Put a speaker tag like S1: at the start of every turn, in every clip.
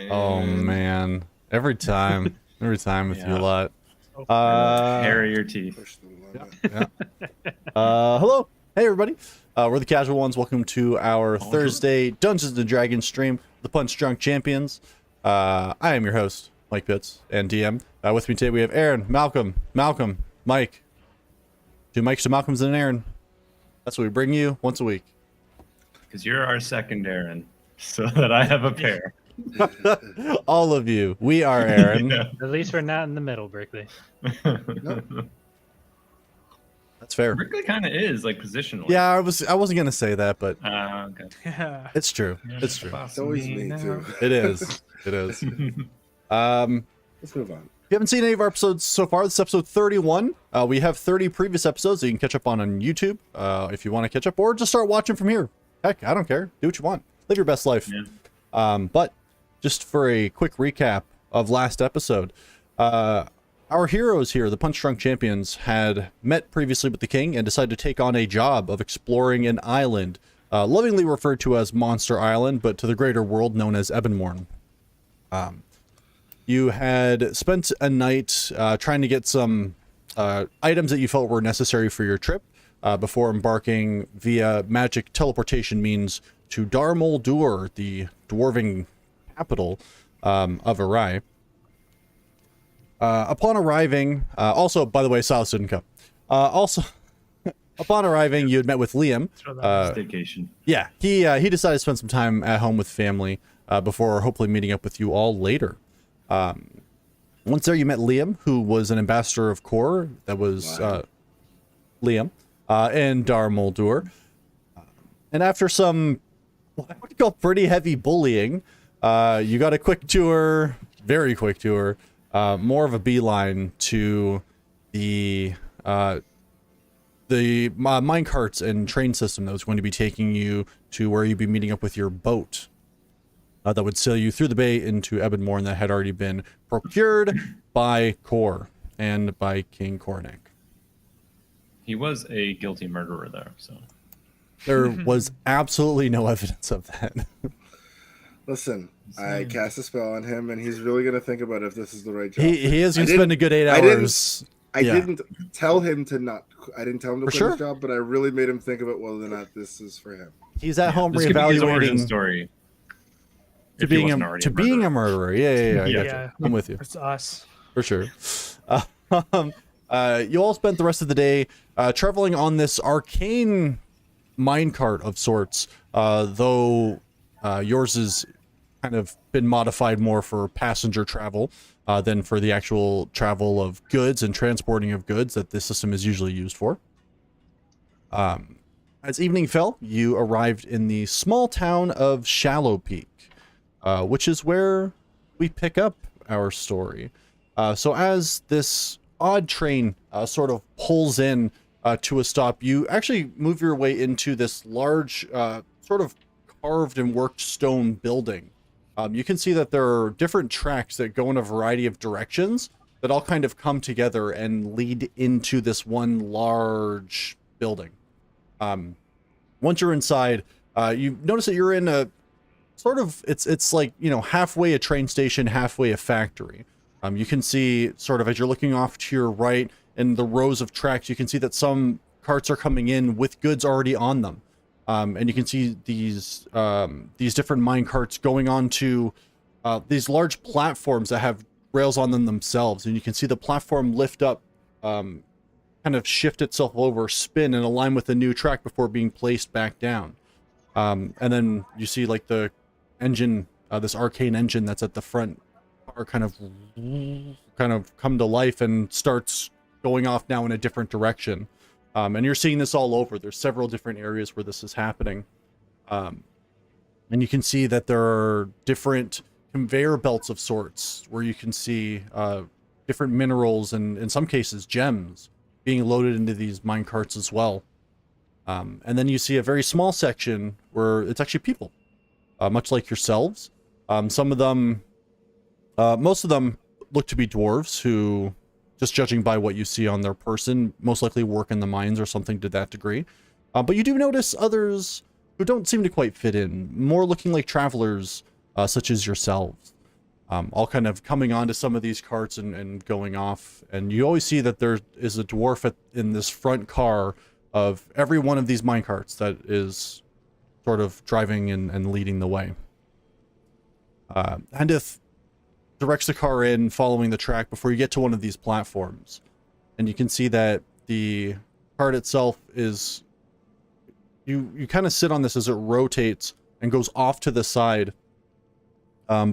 S1: man.
S2: Oh man, every time with you
S1: Yeah.
S2: lot.
S1: Hair your teeth.
S3: Push the limit.
S2: Yeah. Hello, hey everybody. We're the Casual Ones. Welcome to our Thursday Dungeons and Dragons stream, the Punch Drunk Champions. I am your host, Mike Pitts, and DM. With me today we have Aaron, Malcolm, Mike. 2 Mikes, 2 Malcolms, and an Aaron. That's what we bring you once a week.
S1: Because you're our second Aaron, so that I have a pair.
S2: All of you. We are Aaron.
S1: Yeah.
S4: At least we're not in the middle, Brickley.
S2: That's fair.
S1: Brickley kind of is, like, positionally.
S2: Yeah, I wasn't gonna say that, but
S1: Okay.
S4: Yeah.
S2: it's true. It's true.
S3: It's always me too.
S2: It is. It is.
S3: Let's move on.
S2: If you haven't seen any of our episodes so far, this is episode 31. We have 30 previous episodes that you can catch up on YouTube if you want to catch up, or just start watching from here. Heck, I don't care. Do what you want. Live your best life.
S1: Yeah.
S2: But just for a quick recap of last episode, our heroes here, the Punch Drunk Champions, had met previously with the king and decided to take on a job of exploring an island, lovingly referred to as Monster Island, but to the greater world known as Ebonmorn. You had spent a night trying to get some items that you felt were necessary for your trip before embarking via magic teleportation means to Dor Muldur, the dwarven capital of Arai. Upon arriving, also, by the way, Silas didn't come. Also, upon arriving, you had met with Liam.
S1: Staycation.
S2: Yeah, he decided to spend some time at home with family before hopefully meeting up with you all later. Once there, you met Liam, who was an ambassador of Kor. That was Liam and Dor Muldur. And after some, what I would call pretty heavy bullying, you got a quick tour, very quick tour, more of a beeline to the minecarts and train system that was going to be taking you to where you'd be meeting up with your boat. That would sail you through the bay into Ebonmorn that had already been procured by Kor and by King Cornic.
S1: He was a guilty murderer, though, so.
S2: There was absolutely no evidence of that.
S3: Listen, I cast a spell on him, and he's really going to think about if this is the right job.
S2: He is going to spend a good 8
S3: I didn't-
S2: hours.
S3: I didn't tell him to not. I didn't tell him to
S2: For
S3: quit
S2: sure.
S3: his job, but I really made him think about whether or not this is for him.
S2: He's at home
S1: This could be his origin
S2: reevaluating
S1: story.
S2: to
S1: if he
S2: being
S1: wasn't
S2: a
S1: already
S2: being a
S1: murderer.
S2: murderer. Yeah, I
S1: Yeah.
S2: gotcha. I'm with you.
S4: It's us.
S2: For sure. You all spent the rest of the day traveling on this arcane minecart of sorts, though yours has kind of been modified more for passenger travel than for the actual travel of goods and transporting of goods that this system is usually used for. As evening fell, you arrived in the small town of Shallow Peak, which is where we pick up our story. So as this odd train sort of pulls in to a stop, you actually move your way into this large sort of carved and worked stone building. You can see that there are different tracks that go in a variety of directions that all kind of come together and lead into this one large building. Once you're inside, you notice that you're in a sort of, it's like, you know, halfway a train station, halfway a factory. You can see sort of as you're looking off to your right in the rows of tracks, you can see that some carts are coming in with goods already on them. And you can see these different mine carts going on to these large platforms that have rails on them themselves. And you can see the platform lift up, kind of shift itself over, spin, and align with the new track before being placed back down. And then you see like the engine, this arcane engine that's at the front, are kind of come to life and starts going off now in a different direction. And you're seeing this all over. There's several different areas where this is happening. And you can see that there are different conveyor belts of sorts where you can see different minerals and in some cases gems being loaded into these mine carts as well. And then you see a very small section where it's actually people, much like yourselves. Some of them, most of them look to be dwarves who, just judging by what you see on their person, most likely work in the mines or something to that degree. But you do notice others who don't seem to quite fit in, more looking like travelers, such as yourselves. all kind of coming onto some of these carts and going off. And you always see that there is a dwarf in this front car of every one of these minecarts that is sort of driving and leading the way. Hendith directs the car in, following the track before you get to one of these platforms. And you can see that the cart itself is... You kind of sit on this as it rotates and goes off to the side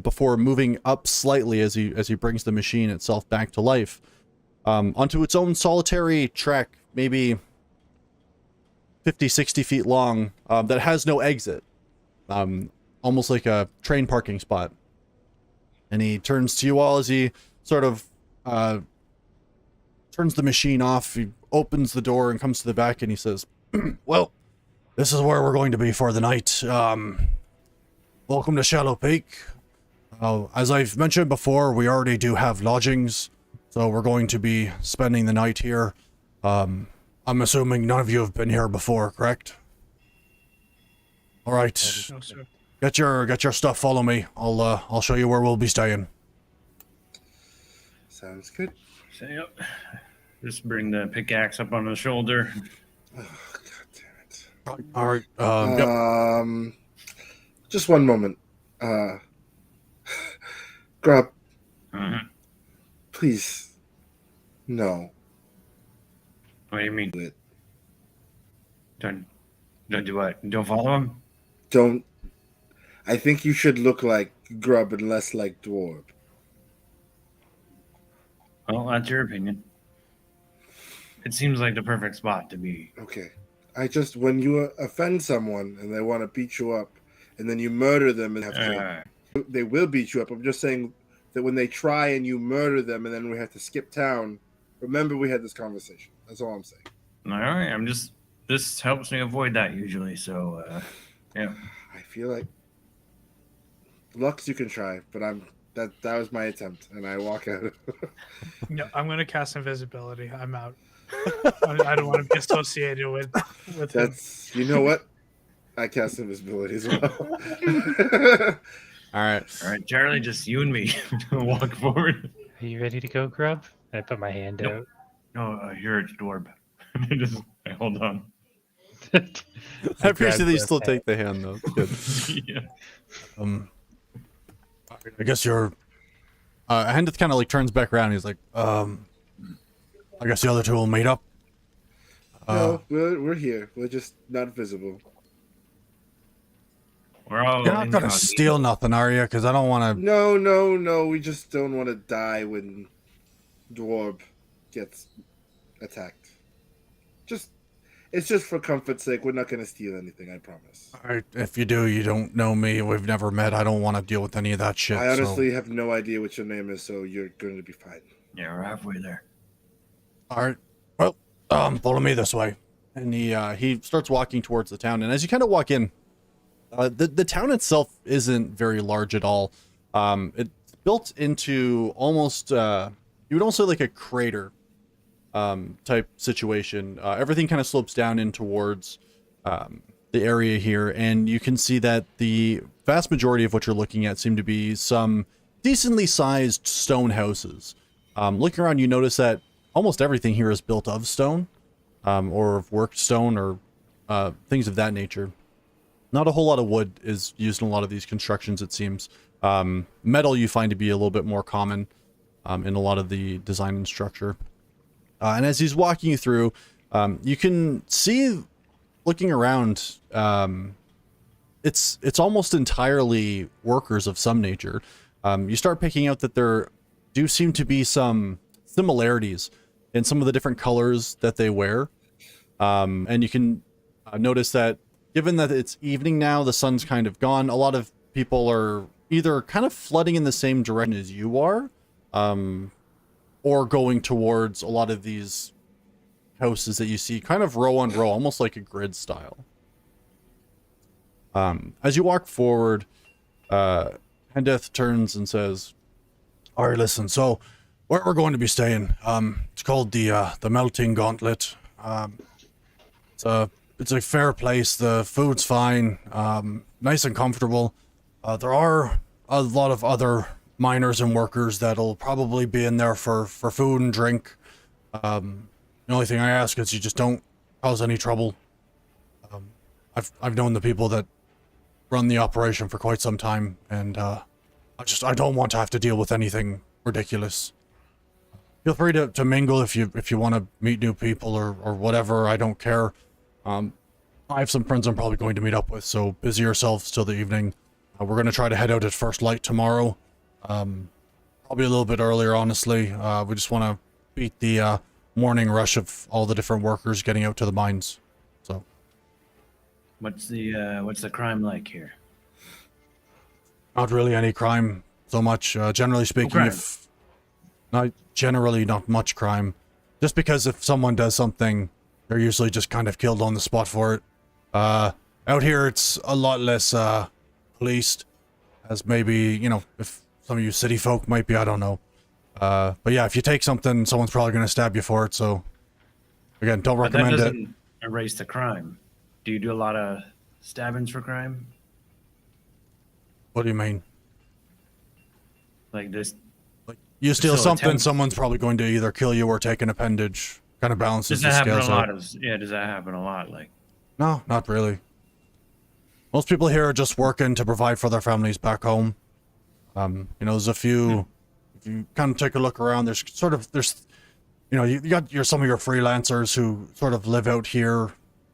S2: before moving up slightly as he brings the machine itself back to life onto its own solitary track, maybe 50, 60 feet long, that has no exit, almost like a train parking spot. And he turns to you all as he sort of turns the machine off. He opens the door and comes to the back and he says, well, this is where we're going to be for the night. Welcome to Shallow Peak. As I've mentioned before, we already do have lodgings, so we're going to be spending the night here. I'm assuming none of you have been here before, correct? All right.
S5: No, sir.
S2: Get your stuff. Follow me. I'll show you where we'll be staying.
S3: Sounds good.
S1: So, yep. Just bring the pickaxe up on the shoulder.
S3: Oh, God damn it.
S2: All right. Yep.
S3: Just one moment. Grub,
S1: Uh-huh.
S3: please. No.
S1: What do you mean?
S3: Do it.
S1: Don't do what? Don't follow him?
S3: Don't. I think you should look like Grub and less like Dwarf.
S1: Well, that's your opinion. It seems like the perfect spot to be.
S3: Okay. When you offend someone and they want to beat you up, and then you murder them and have to, they will beat you up. I'm just saying that when they try and you murder them and then we have to skip town, remember we had this conversation. That's all I'm saying.
S1: All right, this helps me avoid that usually, so, yeah.
S3: I feel like Lux, you can try, but that was my attempt, and I walk out.
S5: No, I'm gonna cast invisibility. I'm out. I don't want to be associated with him.
S3: That's, you know what? I cast invisibility as well.
S2: All right.
S1: All right, Charlie, just you and me. Walk forward.
S4: Are you ready to go, Grub? I put my hand
S1: Nope. No, you're a dwarf. Hold on.
S4: out.
S2: I appreciate that you
S4: grabbed
S2: still
S4: the
S2: take the hand though. Good.
S1: Yeah.
S2: I guess you're. Hendith kind of like turns back around. And he's like, I guess the other two will meet up.
S3: No, we're here. We're just not visible.
S1: We're all
S2: You're not gonna
S1: incognito.
S2: steal nothing, are you? Because I don't want to.
S3: No. We just don't want to die when Dwarb gets attacked. It's just for comfort's sake. We're not gonna steal anything. I promise.
S2: If you do, you don't know me. We've never met. I don't want to deal with any of that shit.
S3: I honestly have no idea what your name is, so you're going to be fine.
S1: Yeah, we're halfway there.
S2: All right. Well, follow me this way. And he starts walking towards the town. And as you kind of walk in, the town itself isn't very large at all. It's built into almost you would also like a crater type situation. Everything kind of slopes down in towards the area here, and you can see that the vast majority of what you're looking at seem to be some decently sized stone houses. Looking around, you notice that almost everything here is built of stone, or of worked stone, or things of that nature. Not a whole lot of wood is used in a lot of these constructions, it seems. Metal you find to be a little bit more common in a lot of the design and structure. And as he's walking you through, you can see, looking around, it's almost entirely workers of some nature. You start picking out that there do seem to be some similarities in some of the different colors that they wear. And you can notice that given that it's evening now, the sun's kind of gone, a lot of people are either kind of flooding in the same direction as you are, or going towards a lot of these houses that you see kind of row on row, almost like a grid style. As you walk forward, Hendith turns and says, all right, listen, so where we're going to be staying, it's called the Melting Gauntlet. It's a fair place. The food's fine, nice and comfortable. There are a lot of other miners and workers that'll probably be in there for food and drink. The only thing I ask is you just don't cause any trouble. I've known the people that run the operation for quite some time, and I don't want to have to deal with anything ridiculous. Feel free to mingle if you want to meet new people or whatever. I don't care. I have some friends I'm probably going to meet up with, so busy yourselves till the evening. We're going to try to head out at first light tomorrow. Probably a little bit earlier, honestly. We just want to beat the morning rush of all the different workers getting out to the mines. So,
S1: What's the crime like here?
S2: not really any crime so much. Generally speaking,
S1: crime?
S2: not much crime. Just because if someone does something, they're usually just kind of killed on the spot for it. Out here, it's a lot less policed, as maybe, if some of you city folk might be, I don't know. But yeah, if you take something, someone's probably going to stab you for it, so again, don't
S1: But that
S2: recommend it.
S1: doesn't erase the crime. Do you do a lot of stabbings for crime?
S2: What do you mean?
S1: Like this?
S2: You steal
S1: So
S2: something,
S1: attempts-
S2: someone's probably going to either kill you or take an appendage. Kind of balances
S1: Does that
S2: the
S1: happen a
S2: scales
S1: lot?
S2: out.
S1: Yeah, does that happen a lot? Like,
S2: No, not really. Most people here are just working to provide for their families back home. There's a few. If you kind of take a look around, you got some of your freelancers who sort of live out here.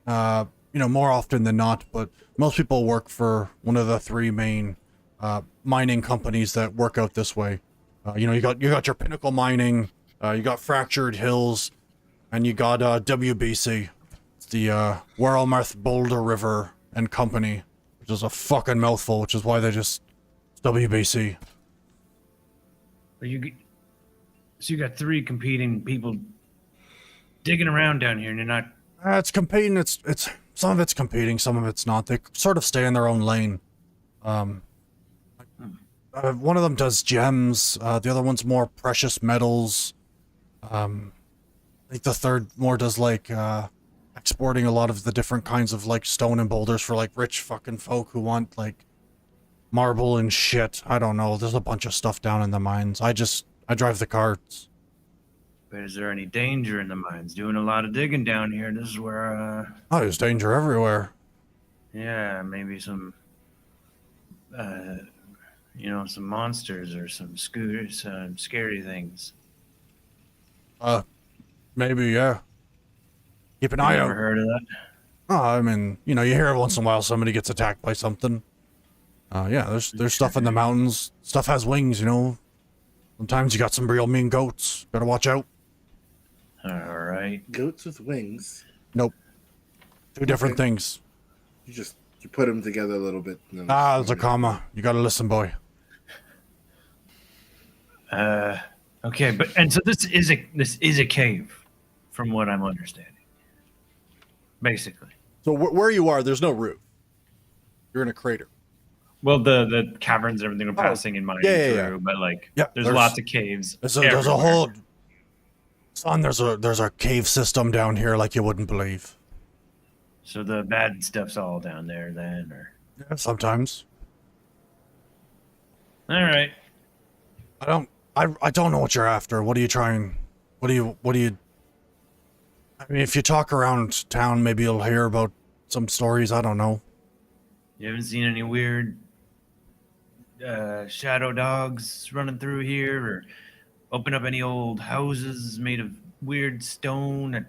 S2: More often than not, but most people work for one of the three main mining companies that work out this way. You got your Pinnacle Mining, you got Fractured Hills, and you got WBC. It's the Warrelmarth Boulder River and Company, which is a fucking mouthful, which is why they just WBC.
S1: so you got three competing people digging around down here, and you're not.
S2: It's competing. It's some of it's competing, some of it's not. They sort of stay in their own lane. One of them does gems. The other one's more precious metals. I think the third more does exporting a lot of the different kinds of stone and boulders for rich fucking folk who want marble and shit. I don't know. There's a bunch of stuff down in the mines. I drive the carts.
S1: But is there any danger in the mines? Doing a lot of digging down here. This is where,
S2: Oh, there's danger everywhere.
S1: yeah, maybe some monsters or some scary things.
S2: Maybe, yeah. Keep an
S1: You
S2: eye
S1: ever
S2: out.
S1: heard of that?
S2: Oh, I mean, you hear every once in a while somebody gets attacked by something. Yeah, there's stuff in the mountains. Stuff has wings, Sometimes you got some real mean goats. Better watch out.
S1: All right.
S3: Goats with wings.
S2: Nope. Two different
S3: Okay.
S2: things.
S3: You put them together a little bit. And then
S2: There's a comma. You gotta listen, boy.
S1: Okay, and so this is a cave, from what I'm understanding. Basically.
S2: So where you are, there's no roof. You're in a crater.
S1: Well, the caverns and everything are passing in mining
S2: yeah.
S1: through, but
S2: Yeah,
S1: there's lots of caves.
S2: There's a
S1: everywhere.
S2: whole... Son, there's a cave system down here like you wouldn't believe.
S1: So the bad stuff's all down there then, or
S2: Yeah, sometimes.
S1: all right.
S2: I don't know what you're after. What are you trying? What do you I mean, if you talk around town, maybe you'll hear about some stories. I don't know.
S1: You haven't seen any weird shadow dogs running through here, or open up any old houses made of weird stone and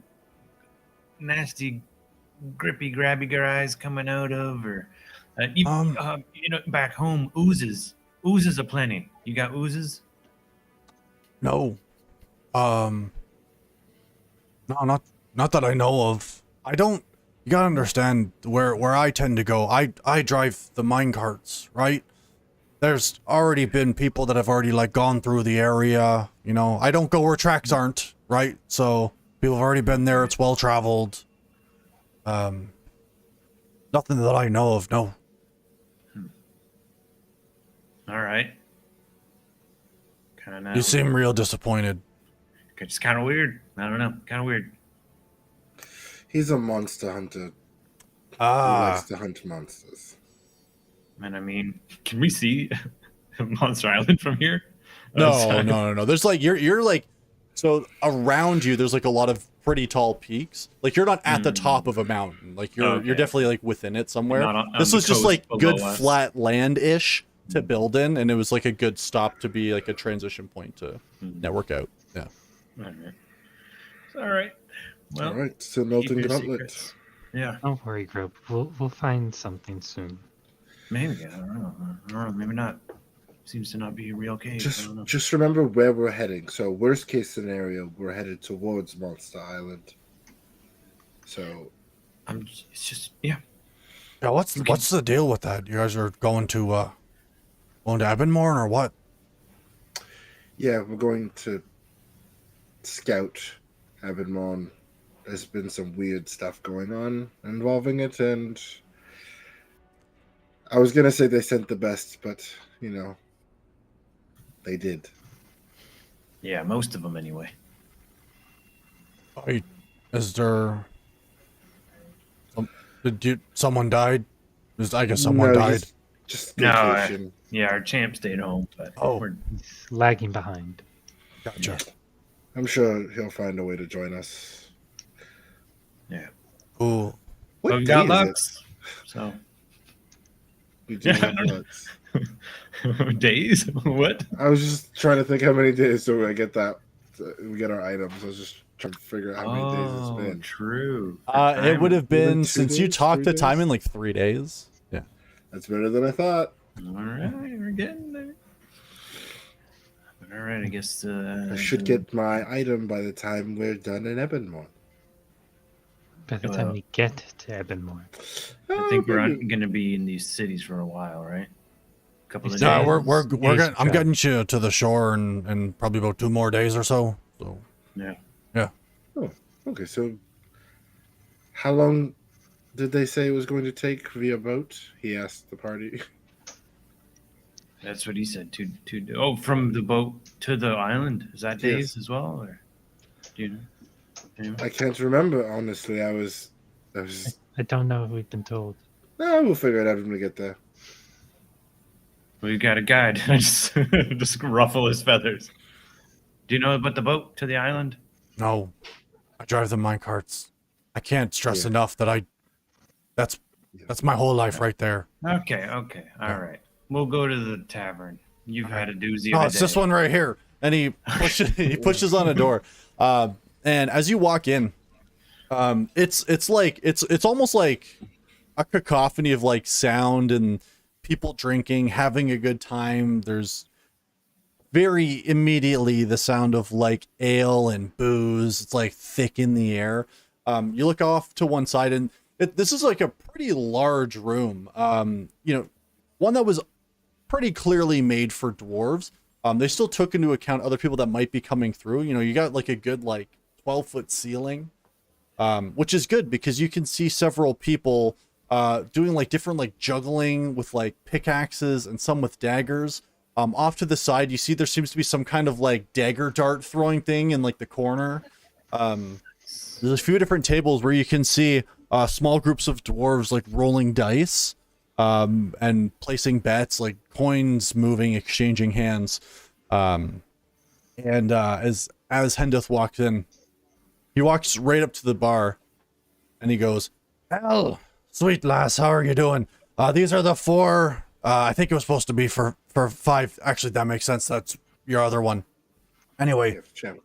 S1: nasty, grippy, grabby guys coming out of, or back home oozes aplenty. You got oozes?
S2: No. No, not that I know of. I don't. You gotta understand where I tend to go. I drive the mine carts, right? There's already been people that have already gone through the area. I don't go where tracks aren't, right? So people have already been there. It's well traveled. Nothing that I know of. No.
S1: All right. Kind of.
S2: You seem real disappointed.
S1: It's kind of weird. I don't know. Kind of weird.
S3: He's a monster hunter. He
S2: Ah,
S3: likes to hunt monsters.
S1: And I mean, can we see Monster Island from here?
S2: No,
S1: outside.
S2: no. There's like you're like so around you. There's like a lot of pretty tall peaks. Like you're not at the top of a mountain. Like you're
S1: Okay.
S2: definitely like within it somewhere.
S1: Not on
S2: This
S1: the
S2: was just
S1: coast
S2: like
S1: below
S2: good
S1: us.
S2: flat land ish to build in, and it was like a good stop to be like a transition point to network out. Yeah.
S1: All right. It's all right. Well,
S3: All right, so
S1: keep
S3: Melting
S1: your
S3: Gauntlet.
S1: secrets. Yeah,
S4: Don't worry, Grub. We'll find something soon.
S1: maybe. I don't know. Maybe not. Seems to not be a real cave. I don't know.
S3: Just remember where we're heading. So worst case scenario, we're headed towards Monster Island. So
S1: It's just yeah.
S2: Yeah. What's the deal with that? You guys are going to Ebonmorn or what?
S3: yeah, we're going to scout Avonmon. There's been some weird stuff going on involving it, and I was gonna say they sent the best, but you know, they did.
S1: Yeah, most of them anyway.
S2: Is there? Someone died? I guess someone
S3: No,
S2: died.
S3: Just
S1: No,
S3: vacation.
S1: Yeah, our champ stayed home, but
S2: Oh.
S4: He's lagging behind.
S2: Gotcha.
S3: I'm sure he'll find a way to join us.
S1: yeah.
S2: Cool.
S3: What
S1: Well, we
S3: day
S1: got
S3: is
S1: Lux, so
S3: it? We do
S1: Yeah,
S3: have
S1: I don't know.
S3: Lux.
S1: days. What?
S3: I was just trying to think how many days till I get that. We get our items. I was just trying to figure out how many days it's been.
S1: True.
S2: It would have been
S3: Maybe 2
S2: since you
S3: days,
S2: talked
S3: 3
S2: the time
S3: days?
S2: in like 3 days. Yeah.
S3: That's better than I thought.
S1: All right, we're getting there. All right, I guess.
S3: I should get my item by the time we're done in Ebonmore.
S4: By the
S1: Well-
S4: time we get to Ebonmore.
S1: I think we're going to be in these cities for a while, right? A couple of
S4: Yeah,
S1: days.
S2: we're
S4: Days
S2: getting, I'm
S4: travel.
S2: getting you to the shore in probably about 2 more days or so. So
S1: Yeah.
S3: Okay, so how long did they say it was going to take via boat? He asked the party.
S1: That's what he said. Oh, from the boat to the island. Is that days as well, or do you know? Anyway.
S3: I can't remember, honestly. I was.
S4: I don't know if we've been told.
S3: No, we'll figure it out when we get there.
S1: We've got a guide. I just ruffle his feathers. Do you know about the boat to the island?
S2: no, I drive the minecarts. I can't stress
S3: Yeah.
S2: enough that that's my whole life right there.
S1: Okay. All right. We'll go to the tavern. You've had a doozy.
S2: Oh,
S1: of a
S2: it's this
S1: day.
S2: one right here. And he pushes on a door. And as you walk in, it's almost like a cacophony of like sound and people drinking, having a good time. There's very immediately the sound of like ale and booze. It's like thick in the air. You look off to one side and this is like a pretty large room. One that was pretty clearly made for dwarves. They still took into account other people that might be coming through. You got like a good like 12-foot ceiling, which is good because you can see several people doing like different like juggling with like pickaxes and some with daggers. Off to the side, you see there seems to be some kind of like dagger dart throwing thing in like the corner. There's a few different tables where you can see small groups of dwarves like rolling dice. And placing bets, like coins moving, exchanging hands. As Hendith walks in, he walks right up to the bar and he goes, "Hell, sweet lass, how are you doing? These are the 4, I think it was supposed to be for 5. Actually, that makes sense. That's your other one. Anyway,
S3: Yeah, champ.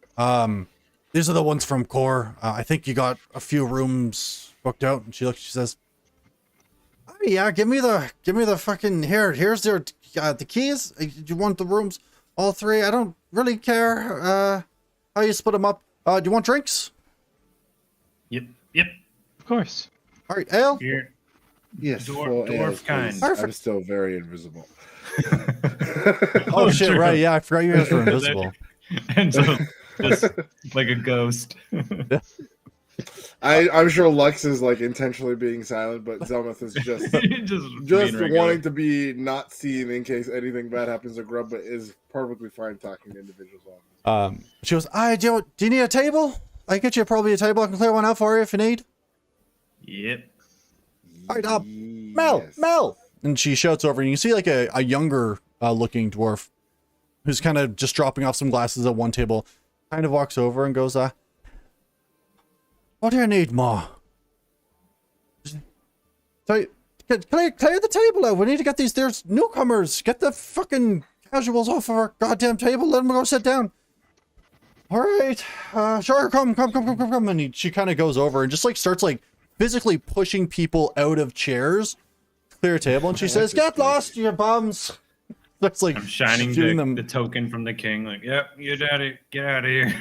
S2: these are the ones from Core. I think you got a few rooms booked out." And she says, "Oh, yeah, give me the fucking here's the keys. Do you want the rooms, all 3? I don't really care how you split them up. Do you want drinks?
S1: Yep.
S4: Of course.
S2: All right, ale.
S1: Here.
S3: Yes,
S1: Dwarf
S3: 4 ales,
S1: kind.
S3: please.
S2: Perfect.
S3: I'm still very invisible.
S2: Oh shit,
S1: true.
S2: right? Yeah, I forgot you guys were invisible.
S1: And so just like a ghost.
S3: I'm sure Lux is like intentionally being silent, but Zelmeth is just
S1: just being
S3: wanting to be not seen in case anything bad happens to Grub, but is perfectly fine talking to individuals.
S2: She goes, do you need a table? I can get you probably a table. I can clear one out for you if you need.
S1: Yep.
S2: All right, Mel. And she shouts over, and you see like a younger looking dwarf. who's kind of just dropping off some glasses at one table, kind of walks over and goes, what do you need, Ma? Clear the table out. We need to get these. There's newcomers. Get the fucking casuals off of our goddamn table. Let them go sit down. All right. Sure. Come. And she kind of goes over and just like starts like physically pushing people out of chairs, clear a table, and she says, "Get lost, you bums." That's like
S1: I'm shining
S2: shooting
S1: the,
S2: them.
S1: the token from the king. Like, yep, you daddy, get out of here.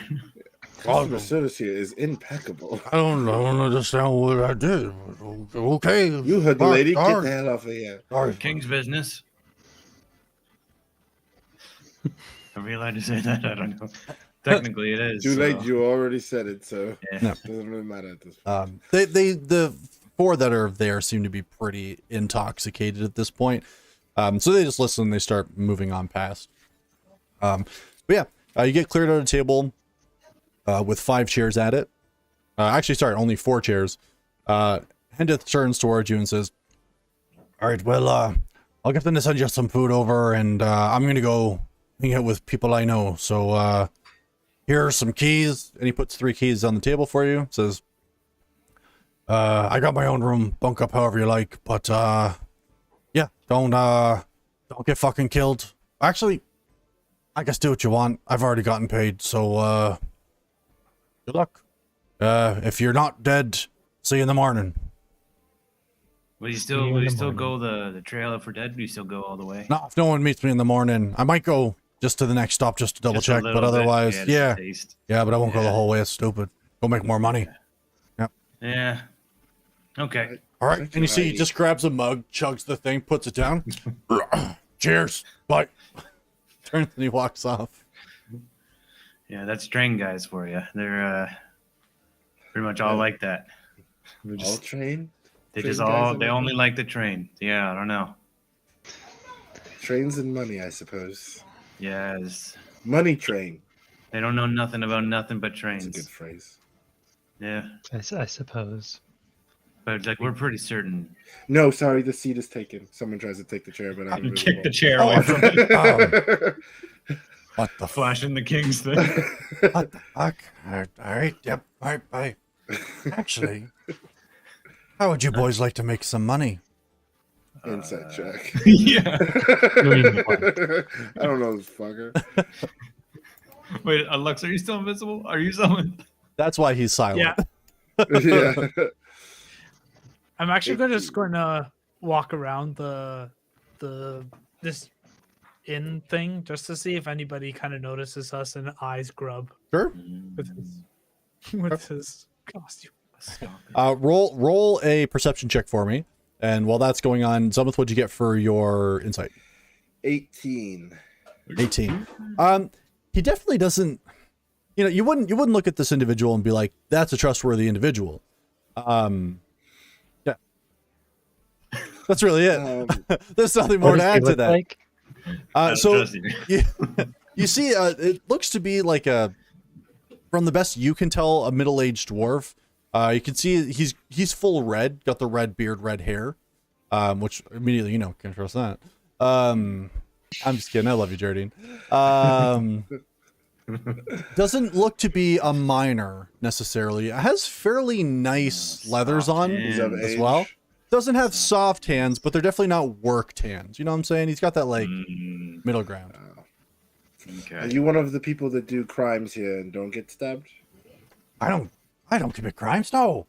S3: Customer service here is impeccable.
S2: I don't understand what I did. Okay.
S3: You heard the lady. Get the hell off of here.
S1: King's business. Are we allowed to say that? I don't know. Technically, it is.
S3: Too late.
S1: so-
S3: You already said it, so
S1: Yeah.
S2: No.
S3: doesn't really matter at this point.
S2: The four that are there seem to be pretty intoxicated at this point. So they just listen. They start moving on past. But yeah, you get cleared out of the table with 5 chairs at it. Actually, sorry, only 4 chairs. Hendith turns towards you and says, "All right, well, I'll get them to send you some food over, and I'm gonna go hang out with people I know. So here are some keys." And he puts 3 keys on the table for you. Says, "I got my own room. Bunk up however you like, but yeah, don't get fucking killed. Actually, I guess do what you want. I've already gotten paid, so good luck. If you're not dead, see you in the morning."
S1: Will you
S4: See
S1: still
S4: you
S1: will
S4: in
S1: you
S4: the
S1: still
S4: morning.
S1: go the trail up for dead? Do you still go all the way?
S2: No, if no one meets me in the morning, I might go just to the next stop just to double
S1: Just a
S2: check,
S1: little
S2: but
S1: bit,
S2: otherwise,
S1: just a
S2: yeah,
S1: taste.
S2: but I won't go the
S1: Yeah.
S2: whole way. It's stupid. Go make more money.
S1: Yeah. Okay.
S2: All right,
S3: Such
S2: and you
S3: a
S2: see he
S3: high-
S2: just grabs a mug, chugs the thing, puts it down. Cheers. Bye. Turns and he walks off.
S1: Yeah, that's train guys for you. They're pretty much all like that. They're
S3: All
S1: just-
S3: train?
S1: they
S3: train
S1: just
S3: guys
S1: all
S3: are
S1: they
S3: like
S1: only
S3: that?
S1: like the train. Yeah, I don't know.
S3: Trains and money, I suppose.
S1: Yes.
S3: Money train.
S1: They don't know nothing about nothing but
S3: That's a
S1: trains.
S3: good phrase.
S1: Yeah.
S4: I suppose.
S1: But like we're pretty certain.
S3: No, sorry, the seat is taken. Someone tries to take the chair, but I'm
S1: Kick the
S3: invisible.
S1: chair
S2: Oh,
S1: away from me.
S2: What the fuck?
S1: Flashing the king's thing.
S2: What the fuck? All right, yep, all right, bye. Actually, how would you boys like to make some money?
S3: Inside check.
S1: Yeah.
S4: Doing what?
S3: I don't know this fucker.
S1: Wait, Lux, are you still invisible? Are you someone?
S2: That's why he's silent.
S5: Yeah.
S3: Yeah.
S5: I'm actually just going to walk around this inn thing just to see if anybody kind of notices us and eyes grub
S2: Sure.
S5: with his costume.
S2: Roll a perception check for me. And while that's going on, Zumith, what'd you get for your insight?
S3: 18.
S2: 18. He definitely doesn't. You know, you wouldn't look at this individual and be like, "That's a trustworthy individual." Yeah. That's really it. There's nothing more
S4: What
S2: to
S4: does he
S2: add to
S4: look
S2: that.
S4: like?
S2: So you see, it looks to be like from the best you can tell, a middle-aged dwarf. You can see he's full red, got the red beard, red hair, which immediately can't trust that. I'm just kidding. I love you, Jardine. Doesn't look to be a miner necessarily. It has fairly nice leathers on
S3: He's of
S2: as
S3: age.
S2: well. Doesn't have soft hands, but they're definitely not worked hands. You know what I'm saying? He's got that like middle ground.
S3: Are
S1: Okay.
S3: you one of the people that do crimes here and don't get stabbed?
S2: I don't commit crimes. No.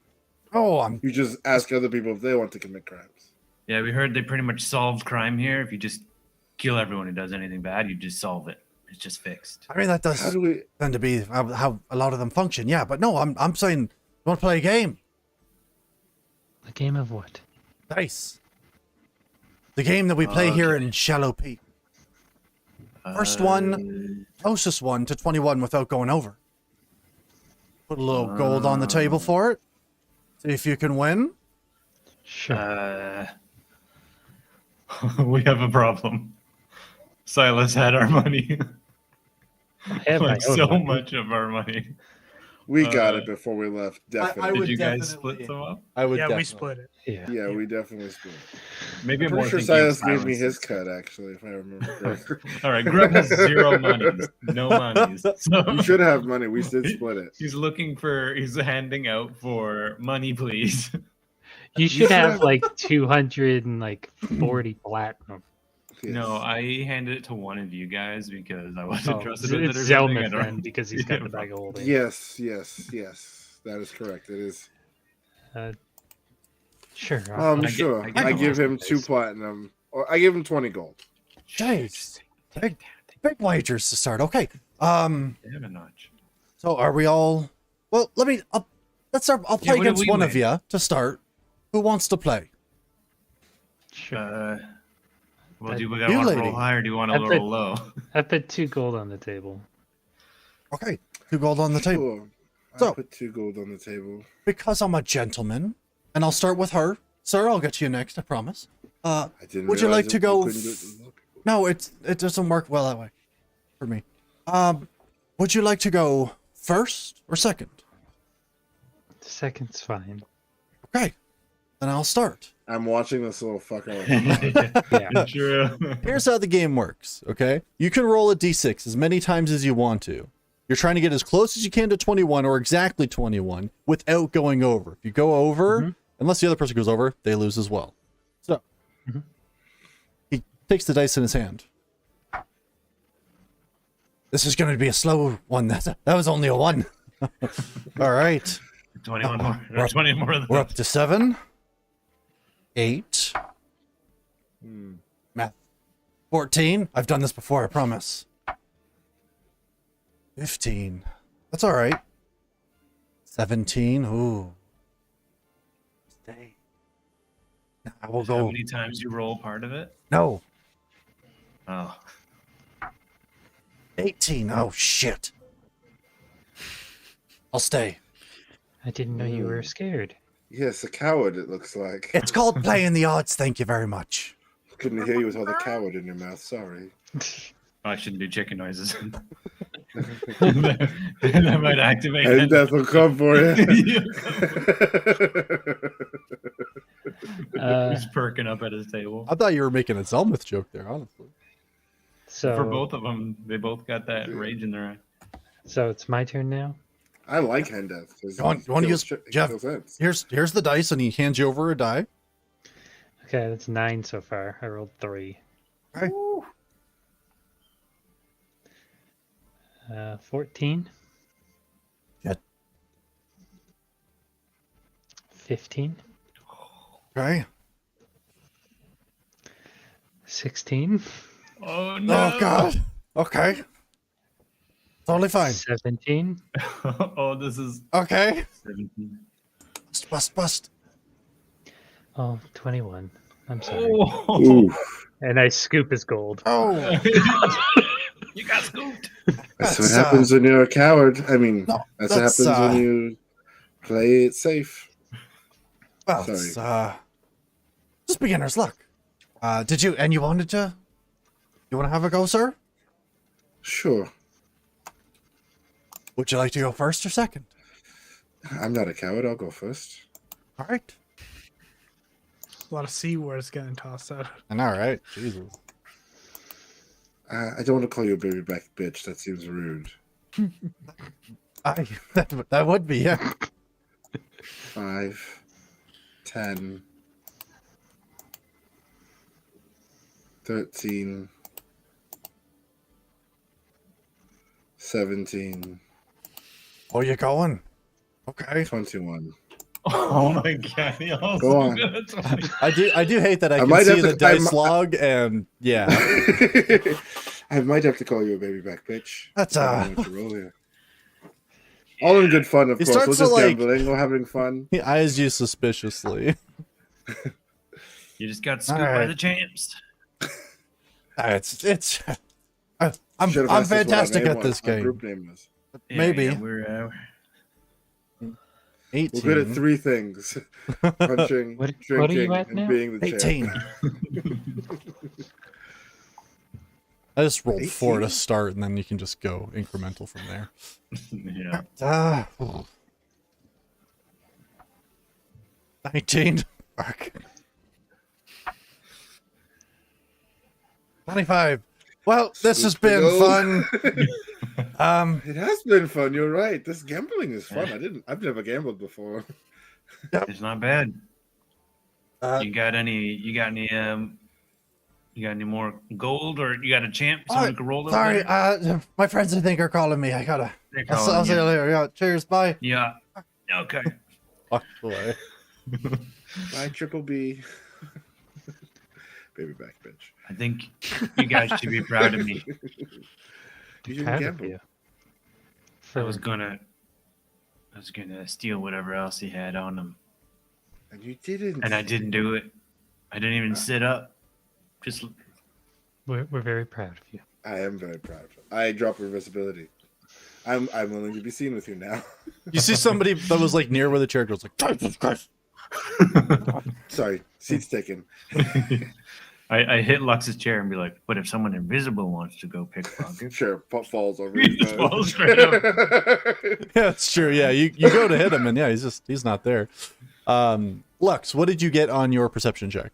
S2: I'm
S3: You just ask other people if they want to commit crimes.
S1: Yeah, we heard they pretty much solved crime here. If you just kill everyone who does anything bad, you just solve it. It's just fixed.
S2: I mean, that
S3: How
S2: does
S3: do we?
S2: tend to be how a lot of them function. Yeah, but no, I'm saying, you want to play a game?
S4: A game of what?
S2: Dice. The game that we play here in Shallow Peak. First one, closest one to 21 without going over. Put a little gold on the table for it. See if you can win.
S4: Sure.
S1: We have a problem. Silas had our money.
S4: I have my
S1: Like
S4: own
S1: so
S4: money.
S1: much of our money.
S3: We got it before we left. Definitely.
S2: I would
S1: Did you guys
S2: definitely-
S1: split some up?
S2: I would.
S5: Yeah,
S2: definitely.
S5: we split it.
S4: Yeah.
S3: Yeah, we definitely split.
S1: Maybe
S3: I'm
S1: I'm more
S3: pretty sure
S1: thinking of
S3: Silas gave me his
S1: Silas's.
S3: cut, actually, if I remember correctly.
S1: All right, Grub has 0 monies, no monies. So
S3: You should have money. We did split it.
S1: he's looking for. He's handing out for money, please.
S4: You should have like 240 platinum.
S3: Yes.
S1: No, I handed it to one of you guys because I wasn't
S4: Oh,
S1: trusted with it
S4: it's
S1: or something. I
S4: Zelma
S1: don't-
S4: friend because he's got
S1: Yeah.
S4: the bag of holding.
S3: Yes. That is correct. It is.
S4: Sure.
S3: I'm
S1: I get-
S3: sure.
S1: I get
S3: I
S1: the
S3: give
S1: last
S3: him 2
S4: place.
S3: platinum. Or I give him 20 gold.
S2: Jeez. Big wagers to start. Okay.
S1: They have a notch.
S2: So are we all? Well, let's start. I'll play
S1: what do
S2: against
S1: we
S2: one of
S1: win?
S2: you to start. Who wants to play?
S4: Sure.
S1: Well, do
S2: You
S1: we want to
S2: lady.
S1: roll high or do you want to
S4: I bet-
S1: roll low?
S4: I put 2 gold on the table.
S2: Okay. 2 gold on the table.
S3: Sure.
S2: So-
S3: I'll put 2 gold on the table.
S2: Because I'm a gentleman, and I'll start with her. Sir, I'll get to you next. I promise.
S3: I didn't
S2: Would you
S3: realize
S2: like to
S3: that
S2: go
S3: couldn't do it to other people.
S2: No, it doesn't work well that way for me. Would you like to go first or second?
S4: Second's fine.
S2: Okay. Then I'll start.
S3: I'm watching this little fucker.
S4: Yeah.
S1: True.
S2: Here's how the game works, okay? You can roll a d6 as many times as you want to. You're trying to get as close as you can to 21 or exactly 21 without going over. If you go over, unless the other person goes over, they lose as well. So, he takes the dice in his hand. This is going to be a slow one. That was only a 1. All right.
S1: 21 more.
S2: We're up-
S1: 20 more than
S2: We're up to 7, 8, math, 14. I've done this before, I promise. 15. That's all right. 17. Ooh. Stay. I will
S1: How
S2: go.
S1: many times you roll part of it?
S2: No.
S1: Oh.
S2: 18. Oh, shit. I'll stay.
S4: I didn't know you were scared.
S3: Yes, a coward, it looks like.
S2: It's called playing the odds. Thank you very much.
S3: Couldn't hear you with all the coward in your mouth. Sorry.
S1: Oh, I shouldn't do chicken noises. That might activate.
S3: And death will come for you.
S1: He's perking up at his table.
S2: I thought you were making a Zelmuth joke there, honestly.
S4: So
S1: For both of them, they both got that rage in their eye.
S4: So it's my turn now.
S3: I like hand death.
S2: You want to use Jeff? Here's the dice, and he hands you over a die.
S4: Okay, that's 9 so far. I rolled 3.
S2: Okay.
S4: 14.
S2: Good.
S4: 15.
S2: Okay.
S4: 16.
S1: Oh no!
S2: Oh God. Okay. Totally fine.
S4: 17.
S1: Oh, this is
S2: Okay.
S1: 17.
S2: Bust.
S4: Oh, 21. I'm sorry.
S1: Oh,
S3: Ooh,
S4: And I scoop his gold.
S2: Oh.
S1: you got scooped.
S3: that's what
S2: That's,
S3: happens when you're a coward. I mean,
S2: No,
S3: that's what
S2: that's,
S3: happens when you play it safe.
S2: Well, it's just beginner's luck. Did you? And you wanted to? You want to have a go, sir?
S3: Sure.
S2: Would you like to go first or second?
S3: I'm not a coward. I'll go first.
S2: All right.
S5: A lot of C words getting tossed out.
S2: And all right. Jesus.
S3: I don't want to call you a baby back bitch. That seems rude.
S2: That would be, yeah.
S3: 5, 10, 13, 17,
S2: Oh, you going? Okay.
S3: 21.
S1: Oh my god! He also
S3: Go on.
S1: got a 20.
S2: I do hate that I
S3: I
S2: can
S3: might
S2: see
S3: have
S2: the
S3: to-
S2: dice log, and yeah,
S3: I might have to call you a baby back bitch.
S2: That's,
S3: I don't know what to roll here. All in good fun, of
S2: He
S3: course. We're
S2: starts to,
S3: just
S2: like-
S3: gambling. We're having fun.
S2: he eyes you suspiciously.
S1: You just got scooped
S2: All
S1: by
S2: right.
S1: the champs.
S2: It's. I'm
S3: Should've
S2: I'm
S3: asked us what our
S2: fantastic
S3: name
S2: at
S3: was,
S2: this
S3: our
S2: game.
S3: group name was.
S1: Yeah,
S2: Maybe.
S1: yeah, we're
S2: 18.
S3: We're good at 3 things: punching,
S4: What are
S3: drinking,
S4: you at
S3: and
S4: now?
S3: being the champ.
S2: 18. I just rolled 4 to
S3: 18?
S2: start, and then you can just go incremental from there.
S1: Yeah.
S2: 19. Fuck. 25. Well, this has been fun.
S3: It has been fun. You're right. This gambling is fun. I've never gambled before.
S1: It's not bad.
S2: Uh,
S1: You got any more gold, or you got a champ? Someone who can roll over
S2: sorry,
S1: there?
S2: my friends I think are calling me. I gotta.
S1: They're
S2: I'll
S1: calling
S2: see you
S1: you.
S2: later. Yeah, cheers. Bye.
S1: Yeah. Okay.
S2: Fuck away.
S3: Bye, Triple B. Baby back bitch.
S1: I think you guys should be proud of me.
S3: You didn't
S4: Proud of
S3: gamble.
S4: you.
S1: I was gonna steal whatever else he had on him,
S3: And you didn't.
S1: and I didn't do it. I didn't even sit up. Just
S4: We're very proud of you.
S3: I am very proud. I drop invisibility. I'm willing to be seen with you now.
S2: You see somebody that was like near where the chair goes, like, Jesus Christ.
S3: Sorry, seat's taken.
S1: I hit Lux's chair and be like, "But if someone invisible wants to go pickpocket,
S3: Sure, falls over.
S1: He just falls straight up.
S2: Yeah, it's true. Yeah, you go to hit him, and yeah, he's not there. Lux, what did you get on your perception check?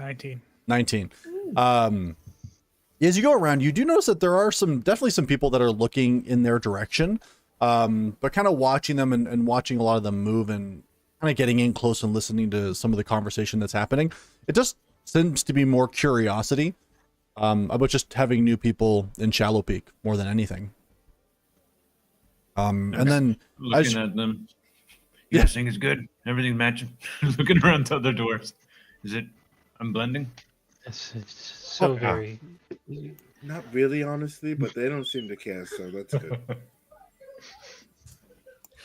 S5: 19.
S2: 19. As you go around, you do notice that there are definitely some people that are looking in their direction, but kind of watching them and watching a lot of them move and kind of getting in close and listening to some of the conversation that's happening. It just seems to be more curiosity about just having new people in Shallow Peak more than anything. And then
S1: looking at them, you guys think it's good? Everything's matching. Looking around to other doors. Is it? I'm blending.
S4: It's so very.
S3: Not really, honestly, but they don't seem to care, so that's good.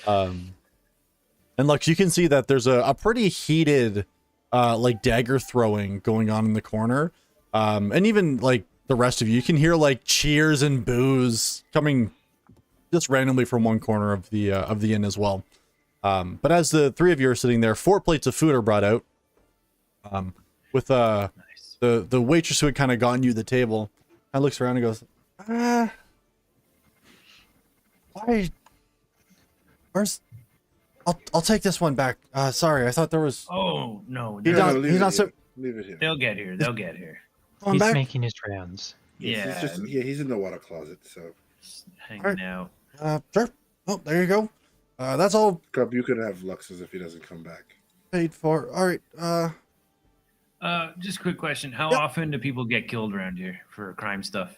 S2: And Lux, you can see that there's a pretty heated like dagger throwing going on in the corner. And even like the rest of you can hear like cheers and boos coming just randomly from one corner of the inn as well. But as the three of you are sitting there, 4 plates of food are brought out. With
S1: Nice.
S2: the waitress who had kind of gotten you the table, and looks around and goes, why? I'll take this one back. Sorry, I thought there was
S1: Oh no,
S2: He's
S1: they're-
S2: not-
S3: leave
S2: he's
S3: it
S2: not so-
S3: here. Leave it here.
S1: they'll get here. They'll get here.
S2: one
S4: He's
S2: back.
S4: making his rounds.
S1: Yeah,
S3: He's in the water closet, so.
S1: just hanging
S2: Alright.
S1: out.
S2: Sure. Oh, there you go. That's all
S3: Grub, you could have Lux's if he doesn't come back.
S2: paid for. All right.
S1: Just a quick question: how
S2: Yep.
S1: often do people get killed around here for crime stuff?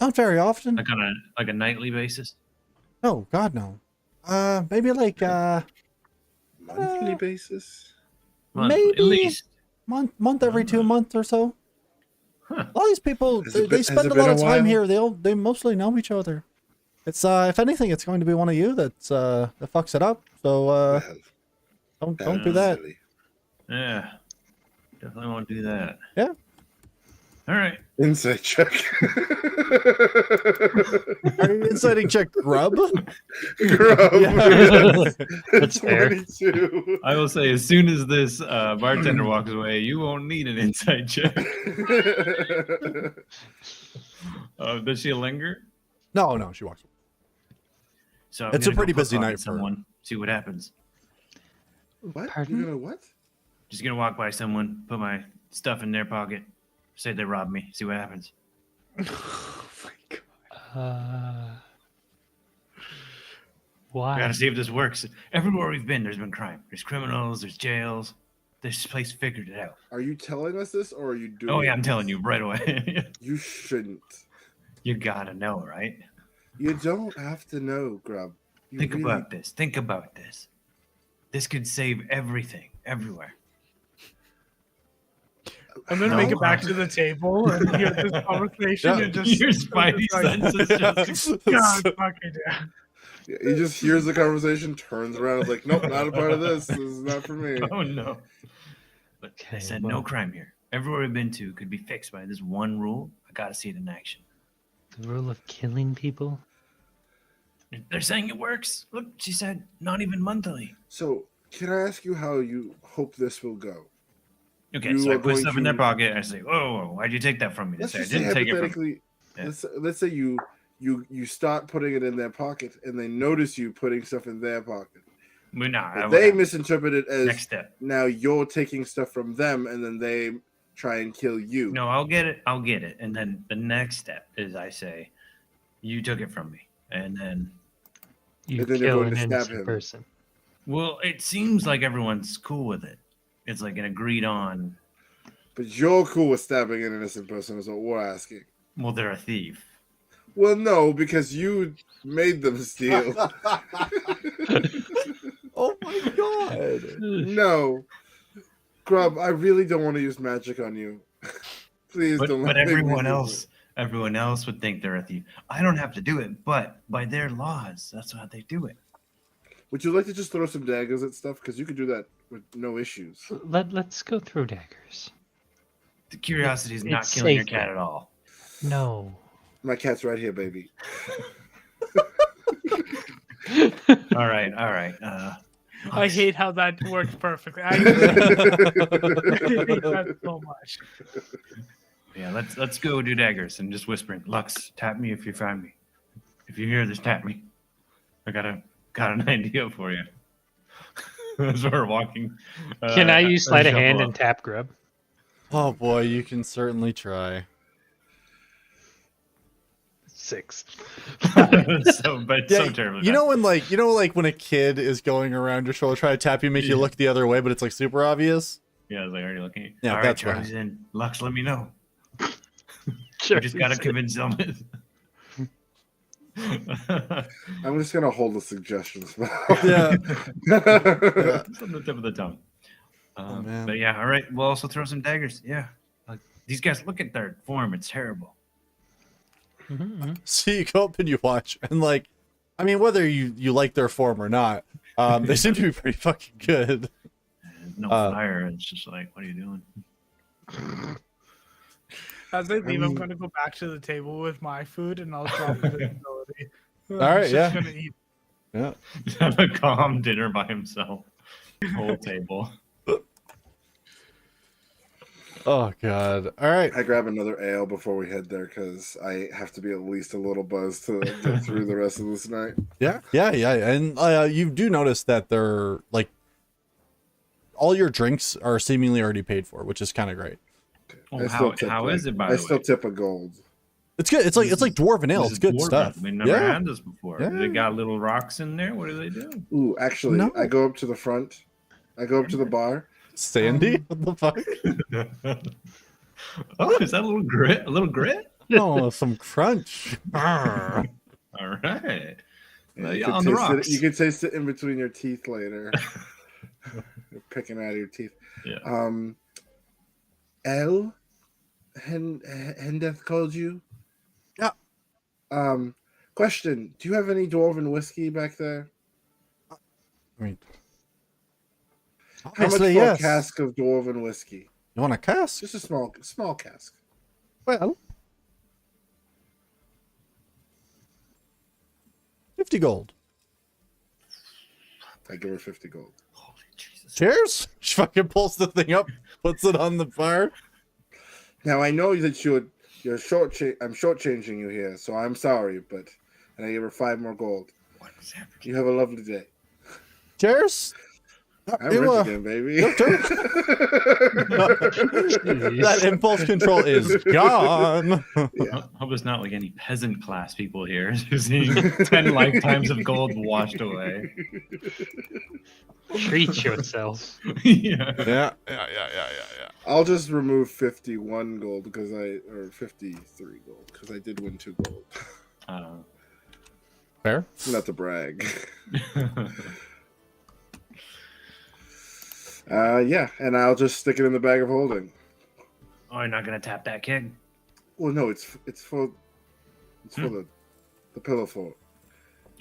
S2: Not very often.
S1: Like on a nightly basis?
S2: No, God no. Maybe like
S3: Monthly basis?
S1: Monthly, at
S2: Maybe.
S1: least.
S2: month every 2 months or so.
S1: Huh.
S2: A lot of these people
S3: Has
S2: they,
S3: it been-
S2: they spend
S3: has it
S2: a lot
S3: been
S2: of
S3: a
S2: time
S3: while?
S2: here. They mostly know each other. It's if anything, it's going to be one of you that fucks it up. So
S3: Well,
S2: don't do that.
S3: silly.
S1: Yeah, definitely won't do that.
S2: Yeah.
S1: All right.
S3: Insight check.
S2: Are you inciting check grub?
S3: Grub.
S4: That's fair.
S3: 22.
S1: I will say, as soon as this bartender walks away, you won't need an inside check. Does she linger?
S2: No, she walks.
S1: So I'm
S2: It's a
S1: gonna go
S2: pretty busy
S1: pickpocket
S2: night for her.
S1: someone. See what happens.
S3: What?
S4: Pardon?
S3: You're gonna what?
S1: Just gonna walk by someone, put my stuff in their pocket, say they robbed me. See what happens.
S3: Oh my god.
S1: I
S4: Why?
S1: gotta see if this works. Everywhere we've been, there's been crime. There's criminals. There's jails. This place figured it out.
S3: Are you telling us this or are you doing
S1: Oh yeah, I'm
S3: this?
S1: telling you right away.
S3: You shouldn't.
S1: You gotta know, right?
S3: You don't have to know, Grub. You
S1: Think
S3: really-
S1: about this. Think about this. This could save everything, everywhere.
S5: I'm gonna
S1: No.
S5: make it back to the table and hear this conversation
S2: Yeah.
S5: and just
S1: Your spidey senses just
S5: God fucking damn.
S3: Yeah, he just hears the conversation, turns around, and is like, "Nope, not a part of this. This is not for me."
S1: Oh no. But I
S4: Okay,
S1: said
S4: well-
S1: no crime here. Everywhere we've been to could be fixed by this one rule. I gotta see it in action.
S4: The rule of killing people?
S1: They're saying it works. Look, she said not even monthly.
S3: So, can I ask you how you hope this will go?
S1: Okay,
S3: You
S1: so I
S3: are
S1: put
S3: going
S1: stuff in their
S3: to-
S1: pocket. And I say, "Whoa, why'd you take that from me?" They
S3: Let's
S1: say, "I
S3: just say
S1: didn't take it from."
S3: hypothetically,
S1: Yeah.
S3: let's say you start putting it in their pocket, and they notice you putting stuff in their pocket.
S1: Well, no,
S3: But
S1: that
S3: they
S1: would-
S3: misinterpret it as
S1: next step.
S3: now you're taking stuff from them, and then they try and kill you.
S1: No, I'll get it. I'll get it. And then the next step is I say, "You took it from me," and then.
S4: You
S3: And then you're
S4: kill
S3: going
S4: an
S3: to stab
S4: innocent
S3: him.
S4: person.
S1: Well, it seems like everyone's cool with it. It's like an agreed on.
S3: But you're cool with stabbing an innocent person, is what we're asking.
S1: Well, they're a thief.
S3: Well, no, because you made them steal.
S2: Oh my god.
S3: No, Grub, I really don't want to use magic on you. Please
S1: But,
S3: don't.
S1: but
S3: make me
S1: everyone
S3: use
S1: everyone else would think they're a thief. I don't have to do it, but by their laws, that's how they do it.
S3: it. Would you like to just throw some daggers at stuff? Because you could do that with no issues.
S4: Let's go through daggers.
S1: The curiosity is not
S4: It's
S1: killing your
S4: safer.
S1: cat at all.
S4: No.
S3: My cat's right here, baby.
S1: All right, all right.
S5: I hate how that worked perfectly. I hate that so much.
S1: Yeah, let's go do daggers and just whispering. Lux, tap me if you find me. If you hear this, tap me. I got an idea for you. As we're walking.
S4: Can I use sleight of hand
S1: shuffle
S4: and tap grub?
S2: Oh boy, you can certainly try.
S4: 6.
S1: up. so terrible.
S2: You know like when a kid is going around your shoulder trying to tap you, make you look the other way, but it's like super obvious.
S1: Yeah, I was like, are you looking?
S2: Yeah,
S1: All right,
S2: that's
S1: Charlie's in. Lux, let me know.
S4: Sure.
S1: You just gotta convince them.
S3: I'm just gonna hold the suggestions.
S2: Yeah.
S1: It's on the tip of the tongue.
S2: Man.
S1: But yeah, all right. We'll also throw some daggers. Yeah. These guys, look at their form. It's terrible.
S2: So you go up and you watch, and like, I mean, whether you like their form or not, they seem to be pretty fucking good.
S1: There's no fire. It's just like, what are you doing?
S5: As I leave, I'm going to go back to the table with my food and I'll drop invisibility.
S2: All right, yeah.
S5: Gonna eat.
S2: Yeah.
S1: Have a calm dinner by himself. Whole table.
S2: Oh god. All right.
S3: I grab another ale before we head there because I have to be at least a little buzzed to get through the rest of this night.
S2: Yeah. And you do notice that they're like all your drinks are seemingly already paid for, which is kind of great.
S1: Oh,
S3: I still tip,
S1: how
S3: like-
S1: is it, by
S3: I
S1: the
S3: still
S1: way?
S3: tip a gold.
S2: It's good. It's like dwarven ale.
S1: This
S2: It's
S1: is
S2: good
S1: dwarven.
S2: stuff.
S1: We never
S2: Yeah.
S1: had this before.
S2: Yeah.
S1: They got little rocks in there. What do they do?
S3: Ooh, actually,
S2: No.
S3: I go up to the front. I go up to the bar.
S2: Sandy? What the fuck?
S1: Oh, is that a little grit? A little grit?
S2: Oh, some crunch.
S1: All right. Well,
S3: You
S1: yeah,
S3: can
S1: on the
S3: taste
S1: rocks.
S3: it. You can taste it in between your teeth later. You're picking out of your teeth.
S1: Yeah.
S3: L. Hendeth called you.
S2: Yeah.
S3: Question: do you have any dwarven whiskey back there?
S2: I mean,
S3: How much
S2: obviously,
S3: for
S2: yes.
S3: a cask of dwarven whiskey?
S2: You want a cask?
S3: Just a small cask.
S2: Well, 50 gold.
S3: I give her 50 gold.
S1: Holy Jesus.
S2: Cheers. She fucking pulls the thing up, puts it on the fire.
S3: Now I know that you're I'm shortchanging you here, so I'm sorry, but and I give her 5 more gold.
S1: What is happening?
S3: You have a lovely day.
S2: Cheers.
S3: I'm
S2: You,
S3: rich again, baby.
S2: that impulse control is gone.
S3: Yeah.
S1: Hope it's not like any peasant class people here seeing 10 lifetimes of gold washed away.
S4: Treat yourself.
S1: Yeah.
S2: Yeah.
S3: I'll just remove 51 gold or 53 gold because I did win 2 gold.
S1: I don't
S2: Fair.
S3: Not to brag.
S1: know.
S3: Yeah, and I'll just stick it in the bag of holding.
S1: Oh, you're not gonna tap that keg?
S3: Well, no, it's for the pillow fort.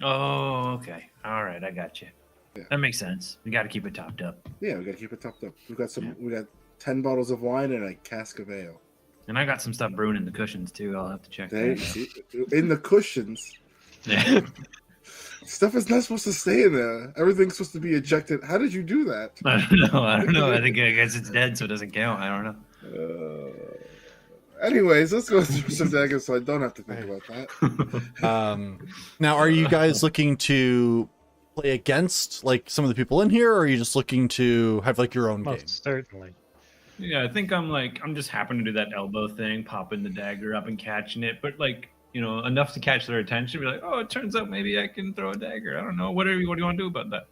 S1: Oh, okay. All right, I got you.
S3: Yeah.
S1: That makes sense. We got to keep it topped up.
S3: Yeah, we gotta keep it topped up. We got
S1: Yeah.
S3: we got 10 bottles of wine and a cask of ale.
S1: And I got some stuff brewing in the cushions too. I'll have to check
S3: They,
S1: that out.
S3: in the cushions.
S1: Yeah.
S3: Stuff is not supposed to stay in there. Everything's supposed to be ejected. How did you do that?
S1: I don't know. I guess it's dead, so it doesn't count. I don't know.
S3: Anyways, let's go through some daggers so I don't have to think about that.
S2: Now, are you guys looking to play against like some of the people in here, or are you just looking to have like your own game?
S4: Most certainly.
S1: Yeah, I think I'm just happen to do that elbow thing, popping the dagger up and catching it, but like, enough to catch their attention. Be like, oh, it turns out maybe I can throw a dagger. I don't know. What do you want to do about that?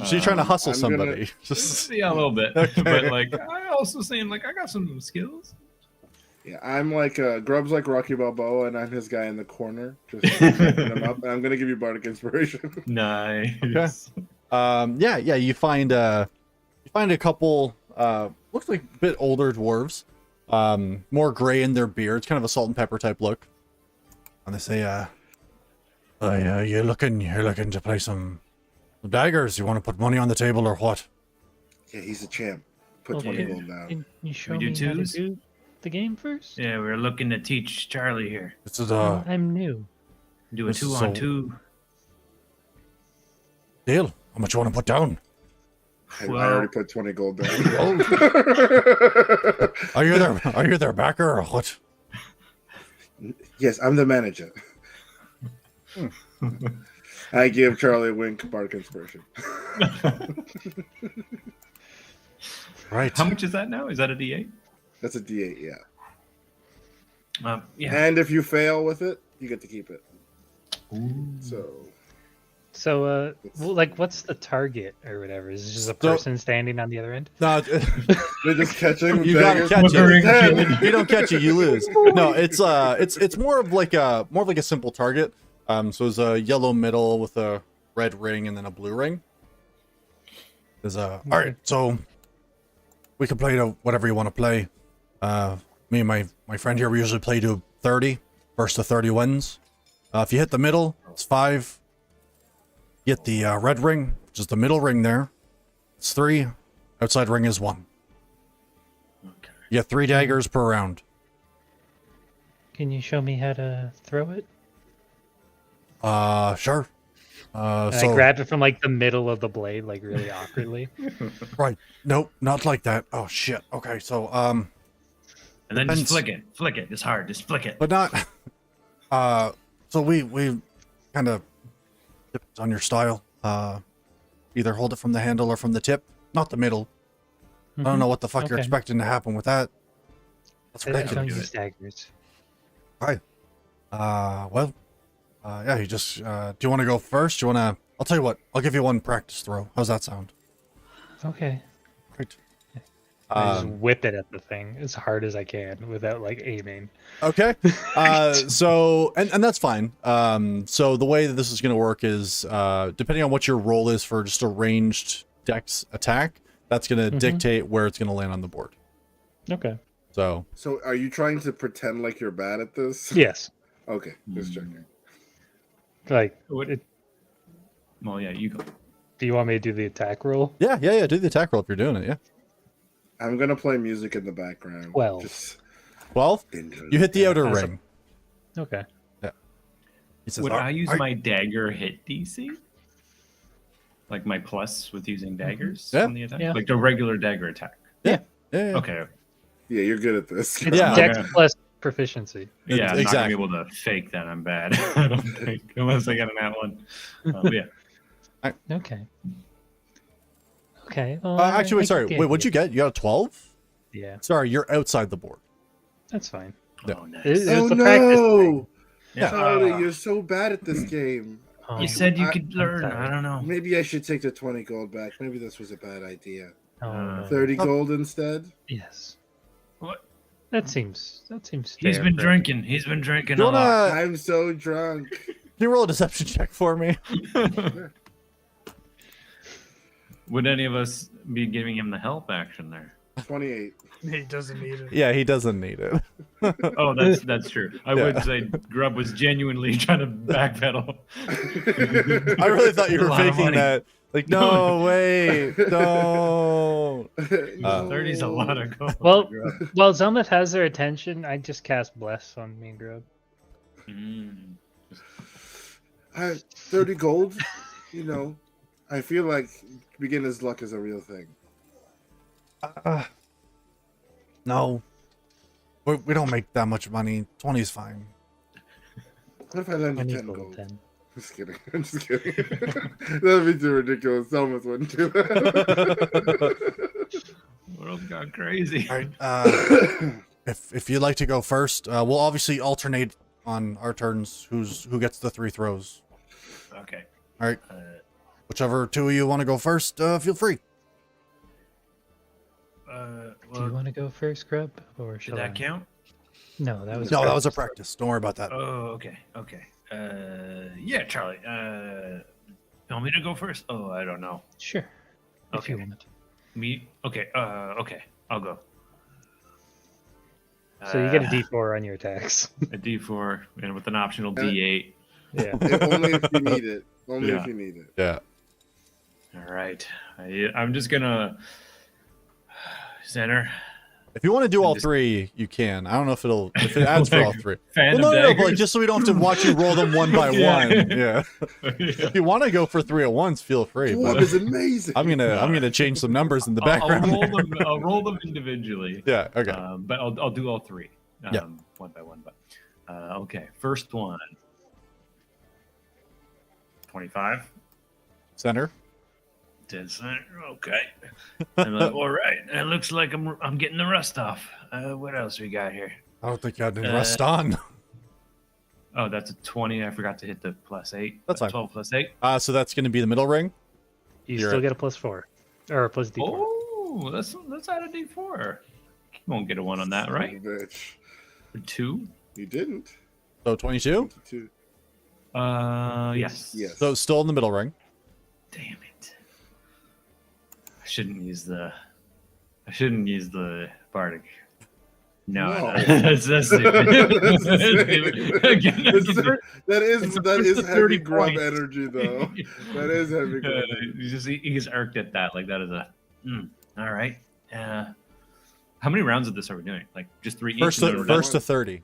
S2: So you're trying to hustle
S3: I'm
S2: somebody.
S1: Yeah, a little bit.
S2: Okay.
S1: But like, I also saying like I got some skills.
S3: Yeah, I'm like Grub's like Rocky Balboa, and I'm his guy in the corner, just backing him up. And I'm gonna give you bardic inspiration.
S1: Nice.
S2: Yeah. You find a couple looks like a bit older dwarves, more gray in their beards, kind of a salt and pepper type look. And they say, you're looking to play some daggers. You want to put money on the table or what?
S3: Yeah, he's a champ. Put
S4: Okay.
S3: 20 gold down.
S4: Can you show
S1: We
S4: me
S1: do
S4: how to
S1: twos?
S4: do the game first?
S1: Yeah, we're looking to teach Charlie here.
S2: This is
S4: I'm new.
S1: Do a
S2: This is
S1: 2-on-2.
S2: deal. How much you want to put down?
S3: I
S1: Well-
S3: already put 20 gold down.
S2: Are you their backer or what?
S3: Yes, I'm the manager. I give Charlie a wink, bardic inspiration.
S2: Right.
S1: How much is that now? Is that a D8?
S3: That's a D8, yeah.
S1: Yeah.
S3: And if you fail with it, you get to keep it. So
S4: So, like, what's the target or whatever? Is it just a
S2: So-
S4: person standing on the other end?
S2: No,
S3: they're just catching
S2: you gotta
S3: daggers.
S2: catch
S1: Flickering
S2: it.
S1: shit.
S2: You don't catch it, you lose. No, it's more of like a simple target. So it's a yellow middle with a red ring and then a blue ring. There's all right. So we can play to whatever you want to play. Me and my friend here, we usually play to 30. First to 30 wins. If you hit the middle, it's 5. You hit the red ring, which is the middle ring there. It's 3. Outside ring is 1.
S1: Okay.
S2: You get 3 daggers per round.
S4: Can you show me how to throw it?
S2: Sure.
S4: And
S2: So
S4: I grab it from like the middle of the blade, like really awkwardly.
S2: right. Nope, not like that. Oh shit. Okay, so
S1: And then
S2: Depends.
S1: just flick it. It's hard. Just flick it.
S2: but not so we kind of depends on your style. Either hold it from the handle or from the tip, not the middle. I don't know what the fuck you're
S4: Okay.
S2: expecting to happen with that. That's
S4: I
S2: ridiculous.
S4: don't
S1: do
S4: use
S1: it.
S4: daggers.
S2: Yeah, you just do you want to go first? Do you want to I'll tell you what. I'll give you one practice throw. How's that sound?
S4: Okay.
S2: Right.
S4: I just whip it at the thing as hard as I can without like aiming.
S2: Okay. So and that's fine. So the way that this is going to work is depending on what your roll is for just a ranged dex attack, that's going to dictate where it's going to land on the board.
S4: Okay.
S2: So
S3: So are you trying to pretend like you're bad at this?
S4: Yes.
S3: Okay, just checking.
S4: Like,
S1: Well, yeah, you go.
S4: do you want me to do the attack roll?
S2: yeah. Do the attack roll if you're doing it. Yeah.
S3: I'm gonna play music in the background.
S4: 12.
S3: Just
S2: 12. You hit the outer
S4: As a-
S2: ring.
S4: Okay.
S2: He says,
S1: Would
S2: "All
S1: I use
S2: right."
S1: my dagger hit DC? Like my plus with using daggers
S2: Yeah.
S1: on the attack?
S4: Yeah.
S1: Like the regular dagger attack.
S2: Yeah.
S1: Okay.
S3: Yeah, you're good at this.
S4: It's
S2: Yeah.
S4: dex
S1: Okay.
S4: plus proficiency.
S1: Yeah, I'm
S2: Exactly.
S1: not gonna be able to fake that I'm bad. I don't think, unless I get an at one. But yeah.
S4: Okay. Okay. Well,
S2: Actually, wait,
S4: I
S2: sorry.
S4: get
S2: Wait, what'd you get? You got a 12?
S4: Yeah,
S2: Sorry, you're outside the board.
S4: that's fine.
S2: Yeah.
S1: Oh, nice.
S4: It was
S3: Oh
S4: a practice
S3: no!
S4: thing.
S2: Yeah.
S3: Charlie, you're so bad at this game.
S4: Oh,
S1: You said you
S3: I-
S1: could learn.
S4: sorry.
S1: I don't know.
S3: Maybe I should take the 20 gold back. Maybe this was a bad idea.
S4: oh,
S3: 30 gold instead?
S4: yes.
S1: What?
S4: That seems
S1: He's
S4: fair
S1: been
S4: for-
S1: drinking. He's been drinking
S2: You
S1: a lot.
S2: wanna?
S3: I'm so drunk.
S2: Can you roll a deception check for me?
S1: Would any of us be giving him the help action there?
S3: 28.
S5: He doesn't need it.
S2: Yeah, he doesn't need it.
S1: Oh, that's true. I would say Grub was genuinely trying to backpedal.
S2: I really thought you
S1: A
S2: were
S1: lot of
S2: faking
S1: money.
S2: that. Like, no, wait, don't.
S1: 30's a lot of gold.
S4: Well-
S1: Grub.
S4: Well, Zelmith has their attention. I just cast Bless on me and Grub.
S1: Mm.
S3: 30 gold? You know, I feel like beginner's luck is a real thing.
S2: No. We don't make that much money. 20 is fine.
S3: What if I lend you
S4: 20
S3: 10
S4: gold,
S3: gold?
S4: 10.
S3: Just kidding. I'm just kidding. That'd be too ridiculous. Thomas wouldn't do that.
S1: World got crazy.
S2: All right. If you'd like to go first, we'll obviously alternate on our turns who gets the 3 throws.
S1: Okay.
S2: All right. Whichever two of you want to go first, feel free.
S4: Do
S1: Well,
S4: you want to go first, Grub? Or
S1: did
S4: shall
S1: that
S4: I?
S1: count?
S4: No, that was
S2: No, that was a practice. Don't worry about that.
S1: Oh, okay. Okay. Yeah, Charlie. You want me to go first? Oh, I don't know.
S4: Sure. If you
S1: Okay.
S4: want.
S1: Me? Okay. Okay. I'll go.
S4: So you get a D4 on your attacks.
S1: a D4 and with an optional D8.
S4: Yeah.
S3: Only if you need it. Only
S1: Yeah.
S3: if you need it.
S2: Yeah.
S1: All right. I'm just gonna center.
S2: If you want to do all
S1: just-
S2: 3, you can. I don't know if it adds for all 3.
S1: Phantom
S2: Well, no, but like,
S1: daggers.
S2: just so we don't have to watch you roll them one by
S1: Yeah.
S2: one. Yeah. If you want to go for 3 at once, feel free.
S3: Dwarf
S2: But
S3: is amazing.
S2: I'm gonna change some numbers in the
S1: I'll
S2: background.
S1: I'll roll them individually.
S2: Yeah. Okay.
S1: But I'll do all 3.
S2: Yeah.
S1: One by one. But okay. First one. 25.
S2: Center.
S1: Dead center. Okay. I'm like, all right. It looks like I'm getting the rust off. What else we got here?
S2: I don't think you had any rust on.
S1: Oh, that's a 20. I forgot to hit the +8.
S2: That's fine.
S1: 12 plus 8.
S2: So that's gonna be the middle ring.
S4: You
S2: You're
S4: still
S2: at-
S4: get a +4. Or a +D4.
S1: Oh, let's add a D4. You won't get a 1 on that, right?
S3: Bitch.
S1: 2.
S3: You didn't.
S2: So 22.
S3: 22.
S1: Yes.
S3: Yes.
S2: So still in the middle ring.
S1: Damn it. I shouldn't use the bardic. No,
S3: No.
S1: that's stupid. That's stupid. Again,
S3: that is
S1: it's a
S3: heavy
S1: 30
S3: grub
S1: points.
S3: energy though. That is heavy grub.
S1: he gets irked at that. Like that is a. All right. How many rounds of this are we doing? Like just 3 each.
S2: First
S1: and then we're done?
S2: to 30.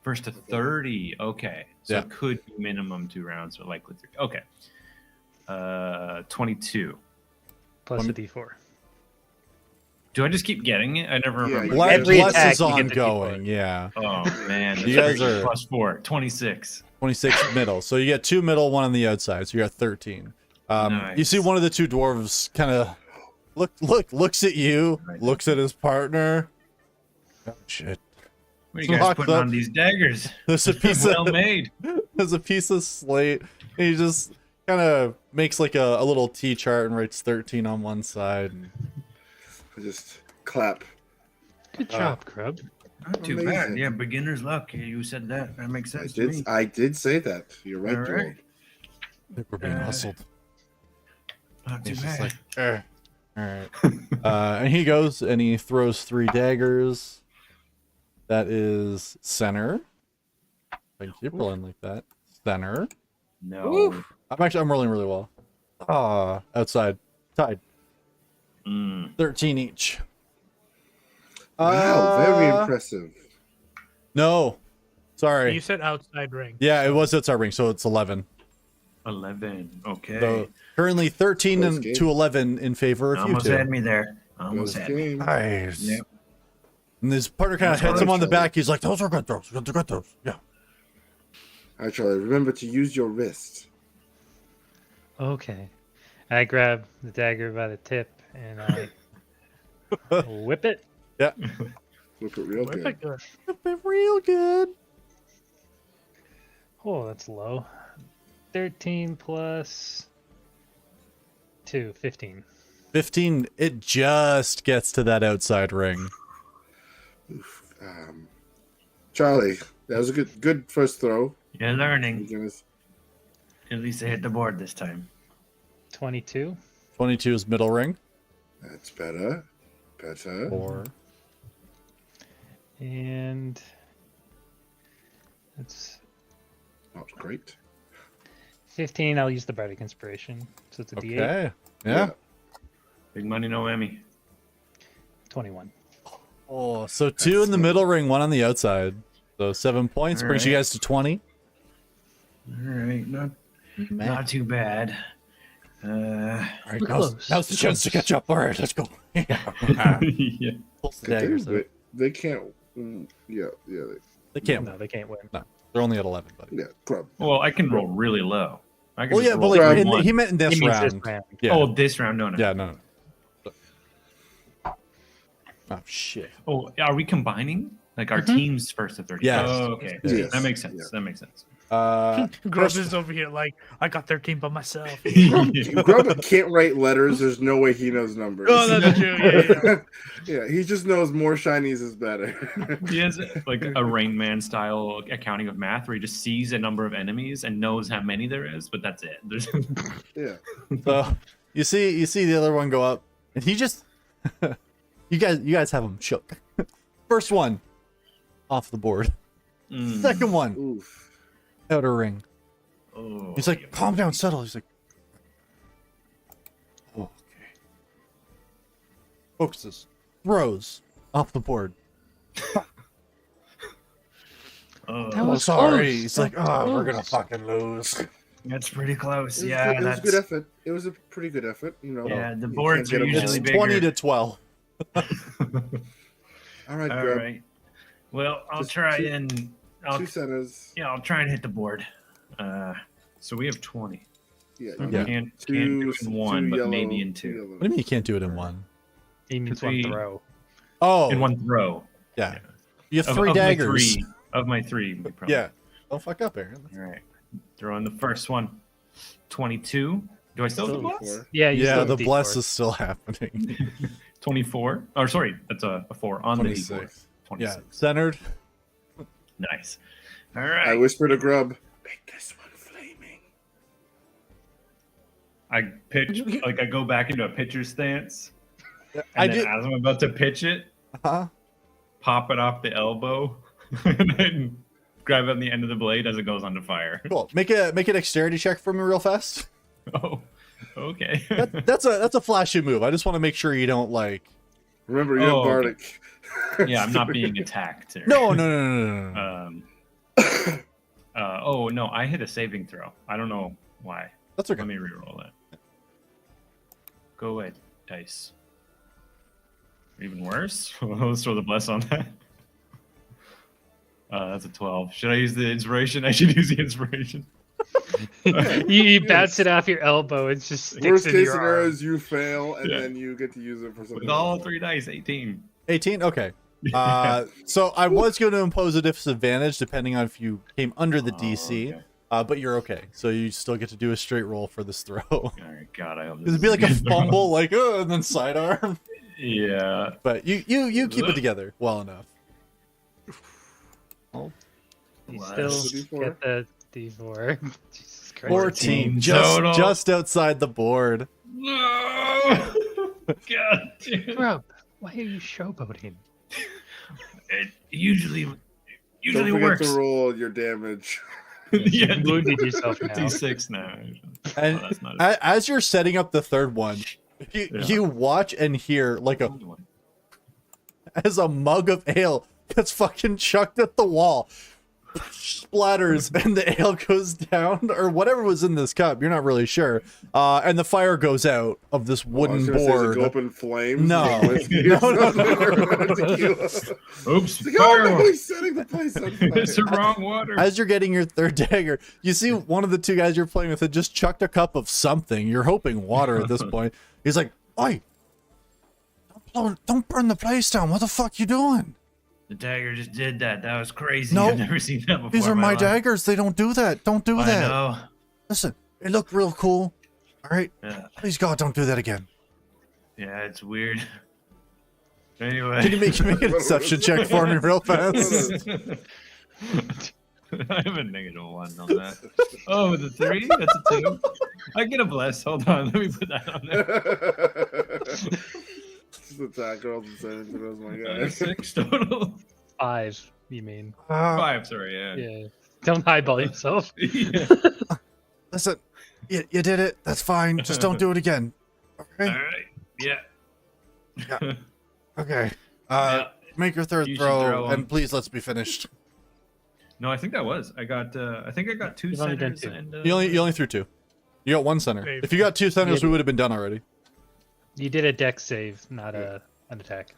S1: First to 30. Okay. So
S2: Yeah.
S1: it could be minimum 2 rounds, but likely 3. Okay. 22.
S4: Plus a D4.
S1: Do I just keep getting it? I never
S3: Yeah,
S1: remember.
S3: you-
S6: Every
S2: Less
S6: attack
S2: is
S6: you get the
S2: ongoing.
S6: D4.
S2: Yeah.
S1: Oh man,
S2: You guys are-
S1: +4. 26.
S2: 26 middle. So you get 2 middle, 1 on the outside. So you're at 13. You see
S1: Nice.
S2: one of the 2 dwarves kind of looks at you,
S1: Right.
S2: looks at his partner. Oh, shit.
S1: What are you guys
S2: Locked
S1: putting
S2: up.
S1: on these daggers?
S2: There's a piece
S1: Well
S2: of
S1: made.
S2: there's a piece of slate. And he just kind of makes like a little T chart and writes 13 on one side.
S3: Just clap.
S4: Good job, Grub.
S1: Not too
S3: Amazing.
S1: bad. Yeah, beginner's luck. You said that. That makes sense to me.
S3: I did say that. You're right,
S1: All
S3: Joel.
S1: right.
S2: I think we're being hustled.
S1: Not too
S2: He's just
S1: bad.
S2: like, all right. And he goes and he throws 3 daggers. That is center. If I can keep rolling like that. Center.
S1: No.
S2: I'm rolling really well. Outside. Tied. 13 each.
S3: Wow, very impressive.
S2: No. Sorry.
S5: You said outside ring.
S2: Yeah, it was outside ring, so it's 11.
S1: 11. Okay.
S2: So currently 13
S3: Close game.
S2: to 11 in favor of you
S1: Almost
S2: two.
S1: had me there. Almost
S3: Close
S1: had me.
S3: game.
S2: Nice.
S1: Yep.
S2: And his partner kind of
S1: That's
S2: hits him
S3: right,
S2: on the
S3: Charlie.
S2: back. He's like, "Those are good throws. Good throws." Yeah.
S3: All right, Charlie. Remember to use your wrist.
S4: Okay. I grab the dagger by the tip and I whip it.
S2: Yeah.
S3: Look it real good.
S5: Good.
S2: Real good.
S4: Oh, that's low. 13 plus 2, 15.
S2: 15. It just gets to that outside ring.
S3: Charlie, that was a good first throw.
S1: You're learning.
S3: You're gonna-
S1: At least I hit the board this time.
S4: 22.
S2: 22 is middle ring.
S3: That's better. Better.
S2: 4.
S4: And that's
S3: Not great.
S4: 15. I'll use the Bardic Inspiration. So it's a D8.
S2: Okay. Yeah.
S1: Big money, no Emmy.
S4: 21.
S2: Oh, so 2 in the middle ring, 1 on the outside. So 7 points
S1: All
S2: brings you
S1: right.
S2: guys to 20.
S1: All right. Not too bad.
S2: All right,
S4: We're
S2: now's,
S4: close.
S2: now's the chance to catch up. All right, let's go. Yeah.
S1: Yeah.
S2: Pulls the
S3: They,
S2: daggers.
S3: they, they can't. Yeah,
S2: They can't.
S4: No, they can't win.
S2: They're only at 11, buddy.
S3: yeah. Grub.
S1: Well, I can roll really low. I can
S2: Well,
S1: just
S2: yeah, but
S1: roll
S2: like
S3: Grab
S2: in,
S1: one.
S2: he meant in this
S4: He means
S2: round.
S4: this round.
S2: Yeah.
S1: Oh, this round, no.
S2: Yeah, no. Oh shit.
S1: Oh, are we combining like our teams first to 30?
S2: Yes.
S1: Oh, okay.
S3: Yes.
S1: That makes sense.
S3: Yeah.
S1: That makes sense.
S5: Grub is over here like I got 13 by myself.
S3: Grub can't write letters. There's no way he knows numbers.
S5: Oh, that's true. Yeah.
S3: Yeah, he just knows more shinies is better.
S1: He has like a Rain Man style accounting of math where he just sees a number of enemies and knows how many there is, but that's it. There's
S3: Yeah.
S2: So you see the other one go up, and he just you guys have him shook. First one off the board. Second one
S3: Oof.
S2: outer ring.
S1: Oh,
S2: He's like, calm down, settle. He's like, oh, okay. Focuses, throws off the board.
S1: oh,
S4: That was
S2: sorry.
S4: close.
S2: He's like,
S4: That was
S2: oh, we're gonna
S4: close.
S2: fucking lose.
S1: that's pretty close.
S3: It was,
S1: Yeah,
S3: good, it was a
S1: that's
S3: good effort. It was a pretty good effort. You know.
S1: yeah. The
S3: You
S1: boards
S3: can't
S1: are
S3: get 'em
S1: usually
S3: all.
S1: bigger.
S2: 20 to 12.
S3: All right,
S1: All
S3: Grub.
S1: right. Well, I'll
S3: Just
S1: try
S3: two-
S1: and I'll
S3: 2 centers.
S1: yeah, I'll try and hit the board. So we have 20.
S3: Yeah.
S1: I
S2: Yeah.
S1: can't do
S3: Two,
S1: it in one, but
S3: yellow,
S1: maybe in
S3: two
S1: two.
S3: yellow.
S2: What do you mean you can't do it in one?
S4: He means
S1: Three.
S4: one throw.
S2: Oh,
S1: In one throw.
S2: yeah. You have
S1: Of-
S2: 3
S1: of my
S2: daggers.
S1: three- of my three. we probably-
S2: Yeah. Don't fuck up, Aaron.
S1: All right. Throw in the first one. 22. Do I still have the
S3: Still
S1: bless?
S3: 4.
S4: Yeah, you
S2: Yeah,
S4: still
S2: the
S4: have
S2: bless
S4: D4.
S2: is still happening.
S1: 24. Oh, sorry. That's a 4 on the D4.
S2: 26.
S1: 26.
S2: Yeah, centered.
S1: Nice. All right.
S3: I whispered to Grub, make this one flaming.
S1: I pitch, like, I go back into a pitcher stance.
S2: I
S1: And then
S2: did.
S1: as I'm about to pitch it,
S2: Huh?
S1: pop it off the elbow, and then grab it on the end of the blade as it goes under fire.
S2: Cool. Make a dexterity check for me real fast.
S1: Oh, okay.
S2: That's a flashy move. I just want to make sure you don't like.
S3: Remember, you
S1: Oh,
S3: have
S1: okay.
S3: Bardic.
S1: Yeah, I'm not being attacked. Here.
S2: No.
S1: Oh no, I hit a saving throw. I don't know why.
S2: That's okay.
S1: Let me reroll that. Go ahead, dice. Even worse. Let's throw the bless on that. That's a 12. Should I use the inspiration? I should use the inspiration.
S4: You bounce it off your elbow. It just sticks
S3: Worst
S4: in
S3: case
S4: your
S3: scenario
S4: arm.
S3: is you fail, and
S1: Yeah.
S3: then you get to use it for something.
S1: With all
S3: else.
S1: 3 dice, 18.
S2: 18. Okay. So I was going to impose a disadvantage depending on if you came under the
S1: Oh,
S2: DC,
S1: okay.
S2: but you're okay. So you still get to do a straight roll for this throw.
S1: All right, God, I hope this
S2: It'd be
S1: is
S2: like a
S1: good.
S2: fumble, like and then sidearm.
S1: Yeah.
S2: But you keep it together well enough.
S4: You
S1: Bless.
S4: still
S3: D4.
S4: get the D4. Jesus Christ.
S2: 14,
S1: 14
S2: just
S1: total.
S2: just outside the board.
S1: No! God damn.
S4: Grub, why are you showboating?
S1: It usually
S3: Don't forget
S1: works.
S3: to roll your damage.
S1: Yeah,
S4: You wounded yourself now.
S1: D6 now.
S2: And
S1: Oh, that's not
S2: as you're setting up the third one, you watch and hear like
S1: a
S2: a
S1: good one.
S2: as a mug of ale gets fucking chucked at the wall, splatters, and the ale goes down, or whatever was in this cup. You're not really sure. And the fire goes out of this
S3: I was
S2: wooden
S3: gonna say, does it
S2: board.
S3: go up in flames?
S2: No.
S3: Like whiskey
S2: No,
S3: or
S2: no,
S3: something?
S2: no.
S3: Tequila.
S1: Oops.
S3: It's like, oh no, he's setting the place on fire.
S1: It's the wrong water.
S2: As you're getting your third dagger, you see one of the two guys you're playing with had just chucked a cup of something. You're hoping water at this point. He's like, "Oi, don't burn the place down. What the fuck you doing?
S1: The dagger just did that. That was crazy.
S2: No.
S1: I've never seen that before.
S2: These are
S1: in
S2: my
S1: life.
S2: daggers. They don't do that. Don't do
S1: I
S2: that.
S1: know.
S2: Listen, it looked real cool. All right,
S1: Yeah.
S2: please God, don't do that again.
S1: Yeah, it's weird. Anyway.
S2: Can you make an exception check for me real fast?
S1: I have a -1 on that. Oh, with a 3? That's a 2. I get a bless. Hold on. Let me put that on there.
S3: Just attack rolls and send it to those, my guy.
S1: 6 total.
S4: 5, you mean?
S1: 5, sorry, yeah.
S4: Yeah. Don't highball yourself.
S1: Yeah.
S2: Listen, you did it. That's fine. Just don't do it again.
S1: All
S2: Okay.
S1: right. Yeah.
S2: Okay.
S1: Yeah.
S2: Make your third
S1: You should throw
S2: throw,
S1: 'em.
S2: and please let's be finished.
S1: No, I think that was. I think I got 2
S4: You've only done
S1: centers
S4: 2.
S1: and
S2: You only threw 2. You got one center.
S5: Save.
S2: If you got two centers,
S4: Yeah.
S2: we would have been done already.
S4: You did a deck save, not an attack.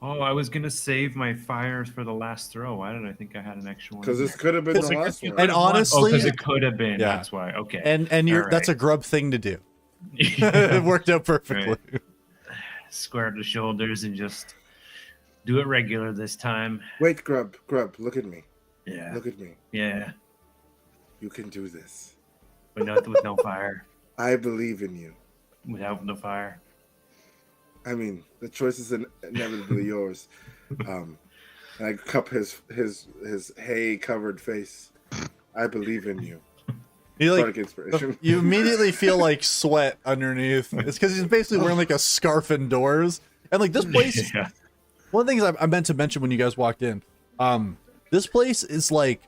S1: Oh, I was gonna save my fires for the last throw. Why did I think I had an extra one?
S3: Because
S1: in
S3: this
S1: there?
S3: could have been the last one.
S2: And
S1: Oh,
S2: honestly,
S1: because it could have been.
S2: Yeah.
S1: That's why. Okay.
S2: and you're
S1: All
S2: that's a
S1: right.
S2: grub thing to do. It worked out perfectly.
S1: Square up the shoulders and just do it regular this time.
S3: Wait, Grub, look at me.
S1: Yeah.
S3: Look at me.
S1: Yeah.
S3: You can do this.
S1: But not with no fire.
S3: I believe in you.
S1: Without the fire.
S3: I mean, the choice is inevitably yours. And I cup his hay covered face. I believe in you.
S2: You
S3: Bardic
S2: like
S3: inspiration.
S2: you immediately feel like sweat underneath. It's because he's basically wearing like a scarf indoors. And like this place,
S1: Yeah.
S2: one of the things I meant to mention when you guys walked in, this place is like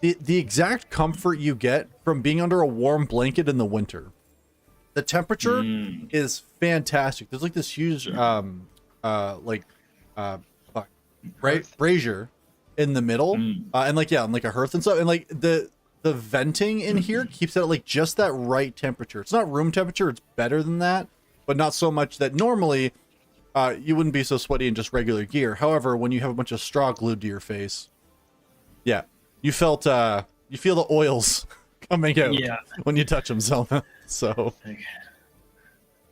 S2: the exact comfort you get from being under a warm blanket in the winter. The temperature is fantastic. There's like this huge brazier in the middle, and like and like a hearth and stuff, and like the venting in here keeps it at like just that right temperature. It's not room temperature; it's better than that, but not so much that normally you wouldn't be so sweaty in just regular gear. However, when you have a bunch of straw glued to your face, yeah, you feel the oils coming out
S1: Yeah.
S2: when you touch them. So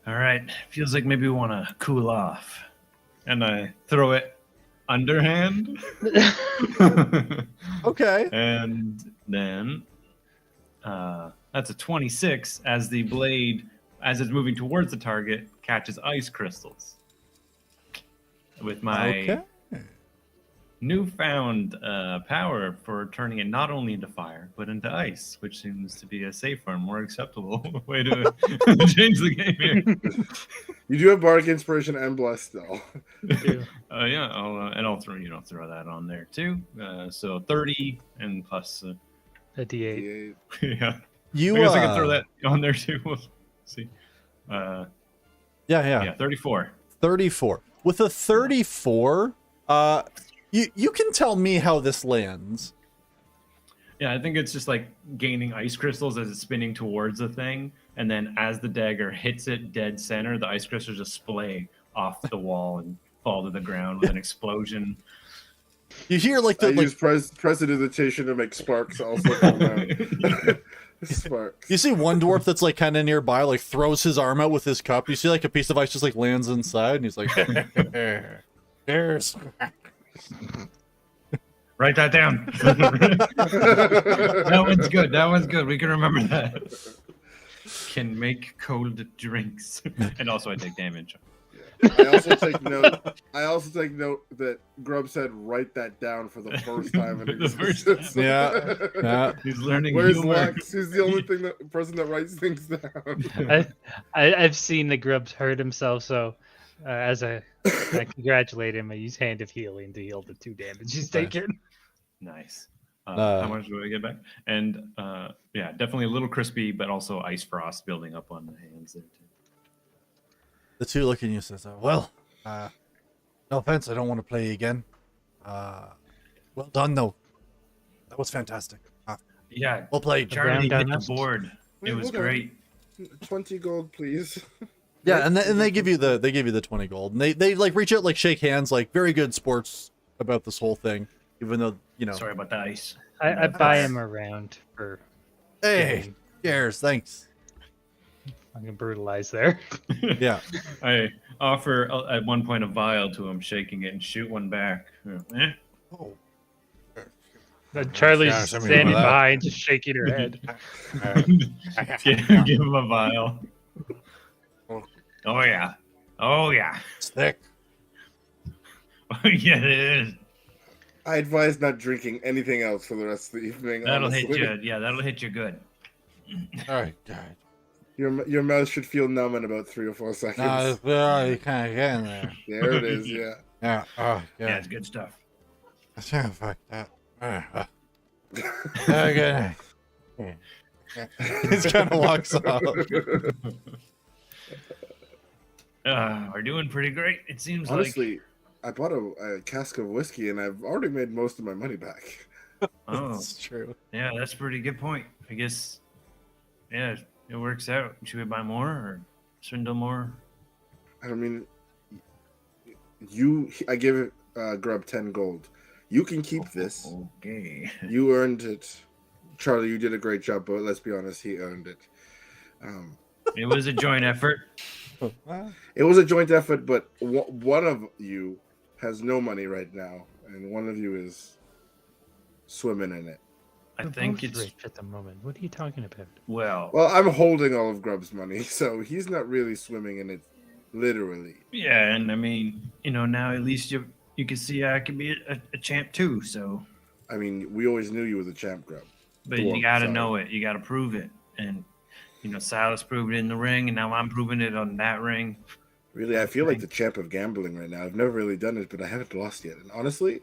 S1: All right. Feels like maybe we want to cool off. And I throw it underhand.
S2: okay.
S1: And then that's a 26 as the blade, as it's moving towards the target, catches ice crystals. With my
S2: Okay.
S1: newfound power for turning it not only into fire, but into ice, which seems to be a safer and more acceptable way to change the game here.
S3: You do have Bardic inspiration and bless still.
S1: Yeah, I'll throw that on there too. So 30 and plus,
S4: A D8.
S1: yeah.
S2: You
S1: I guess I can throw that on there too. We'll see.
S2: Yeah.
S1: 34.
S2: 34. With a 34, you can tell me how this lands.
S1: Yeah, I think it's just like gaining ice crystals as it's spinning towards the thing, and then as the dagger hits it dead center, the ice crystals just splay off the wall and fall to the ground with an explosion.
S2: You hear like
S3: I
S2: the
S3: use prestidigitation to make sparks also come out. Sparks.
S2: you see one dwarf that's like kind of nearby, like throws his arm out with his cup. You see like a piece of ice just like lands inside, and he's like, "There's."
S1: Write that down. That one's good. That one's good. We can remember that. Can make cold drinks, and also I take damage.
S3: I also take note that Grub said write that down for the first time in
S1: The first
S3: existence.
S2: Yeah.
S1: He's learning
S3: Where's
S1: humor.
S3: Lex? He's the only person that writes things down.
S4: I've seen the grubs hurt himself, so as I congratulate him, I use Hand of Healing to heal the 2 damage he's taken.
S1: Nice. How much do I get back? And yeah, definitely a little crispy, but also ice frost building up on the hands there too.
S2: The two look at you and says, "Well, no offense, I don't want to play again. Well done though. That was fantastic.
S1: Yeah,
S2: Well played."
S1: Charlie
S4: round
S1: hit
S4: down
S1: the board.
S3: Wait,
S1: It was
S3: hold on.
S1: great.
S3: 20 gold, please.
S2: Yeah, and they give you the 20 gold, and they like reach out, like shake hands, like very good sports about this whole thing, even though
S1: Sorry about the ice.
S4: I buy him around for.
S2: Hey, cheers, thanks.
S4: I'm gonna brutalize there.
S2: Yeah,
S1: I offer at one point a vial to him, shaking it, and shoot one back. Eh?
S2: oh,
S4: Charlie's
S2: Yeah, send me
S4: standing
S2: one of that.
S4: behind, just shaking her head.
S1: Give him a vial. Oh yeah. Oh yeah.
S2: it's thick.
S1: Yeah, it is.
S3: I advise not drinking anything else for the rest of the evening.
S1: That'll hit
S3: honestly.
S1: you. Yeah, that'll hit you good.
S2: All right, guys.
S3: Your mouth should feel numb in about 3 or 4 seconds.
S2: No, it's really kind of getting there.
S3: There it is. Yeah.
S2: Yeah. Oh,
S1: Yeah,
S2: yeah.
S1: it's good stuff.
S2: Fuck that. Okay. He just kind of walks off.
S1: We're doing pretty great. It seems
S3: Honestly, I bought a cask of whiskey and I've already made most of my money back.
S1: like. Oh,
S2: That's true.
S1: yeah, that's a pretty good point. I guess Yeah, it works out. Should we buy more or swindle more?
S3: I mean, I give Grub 10 gold. You can keep this.
S1: Okay.
S3: You earned it. Charlie, you did a great job, but let's be honest, he earned it.
S1: It was a joint effort.
S3: It was a joint effort, but one of you has no money right now, and one of you is swimming in it.
S1: I
S4: We're
S1: think
S4: both
S1: it's
S4: rich at the moment. What are you talking about?
S1: well.
S3: Well, I'm holding all of Grub's money, so he's not really swimming in it, literally.
S1: Yeah, and I mean, now at least you can see I can be a champ too. So,
S3: I mean, we always knew you were the champ, Grub.
S1: but
S3: Well,
S1: you got to
S3: sorry.
S1: know it. You got to prove it. And Silas proved it in the ring, and now I'm proving it on that ring.
S3: Really, I feel like the champ of gambling right now. I've never really done it, but I haven't lost yet. And honestly,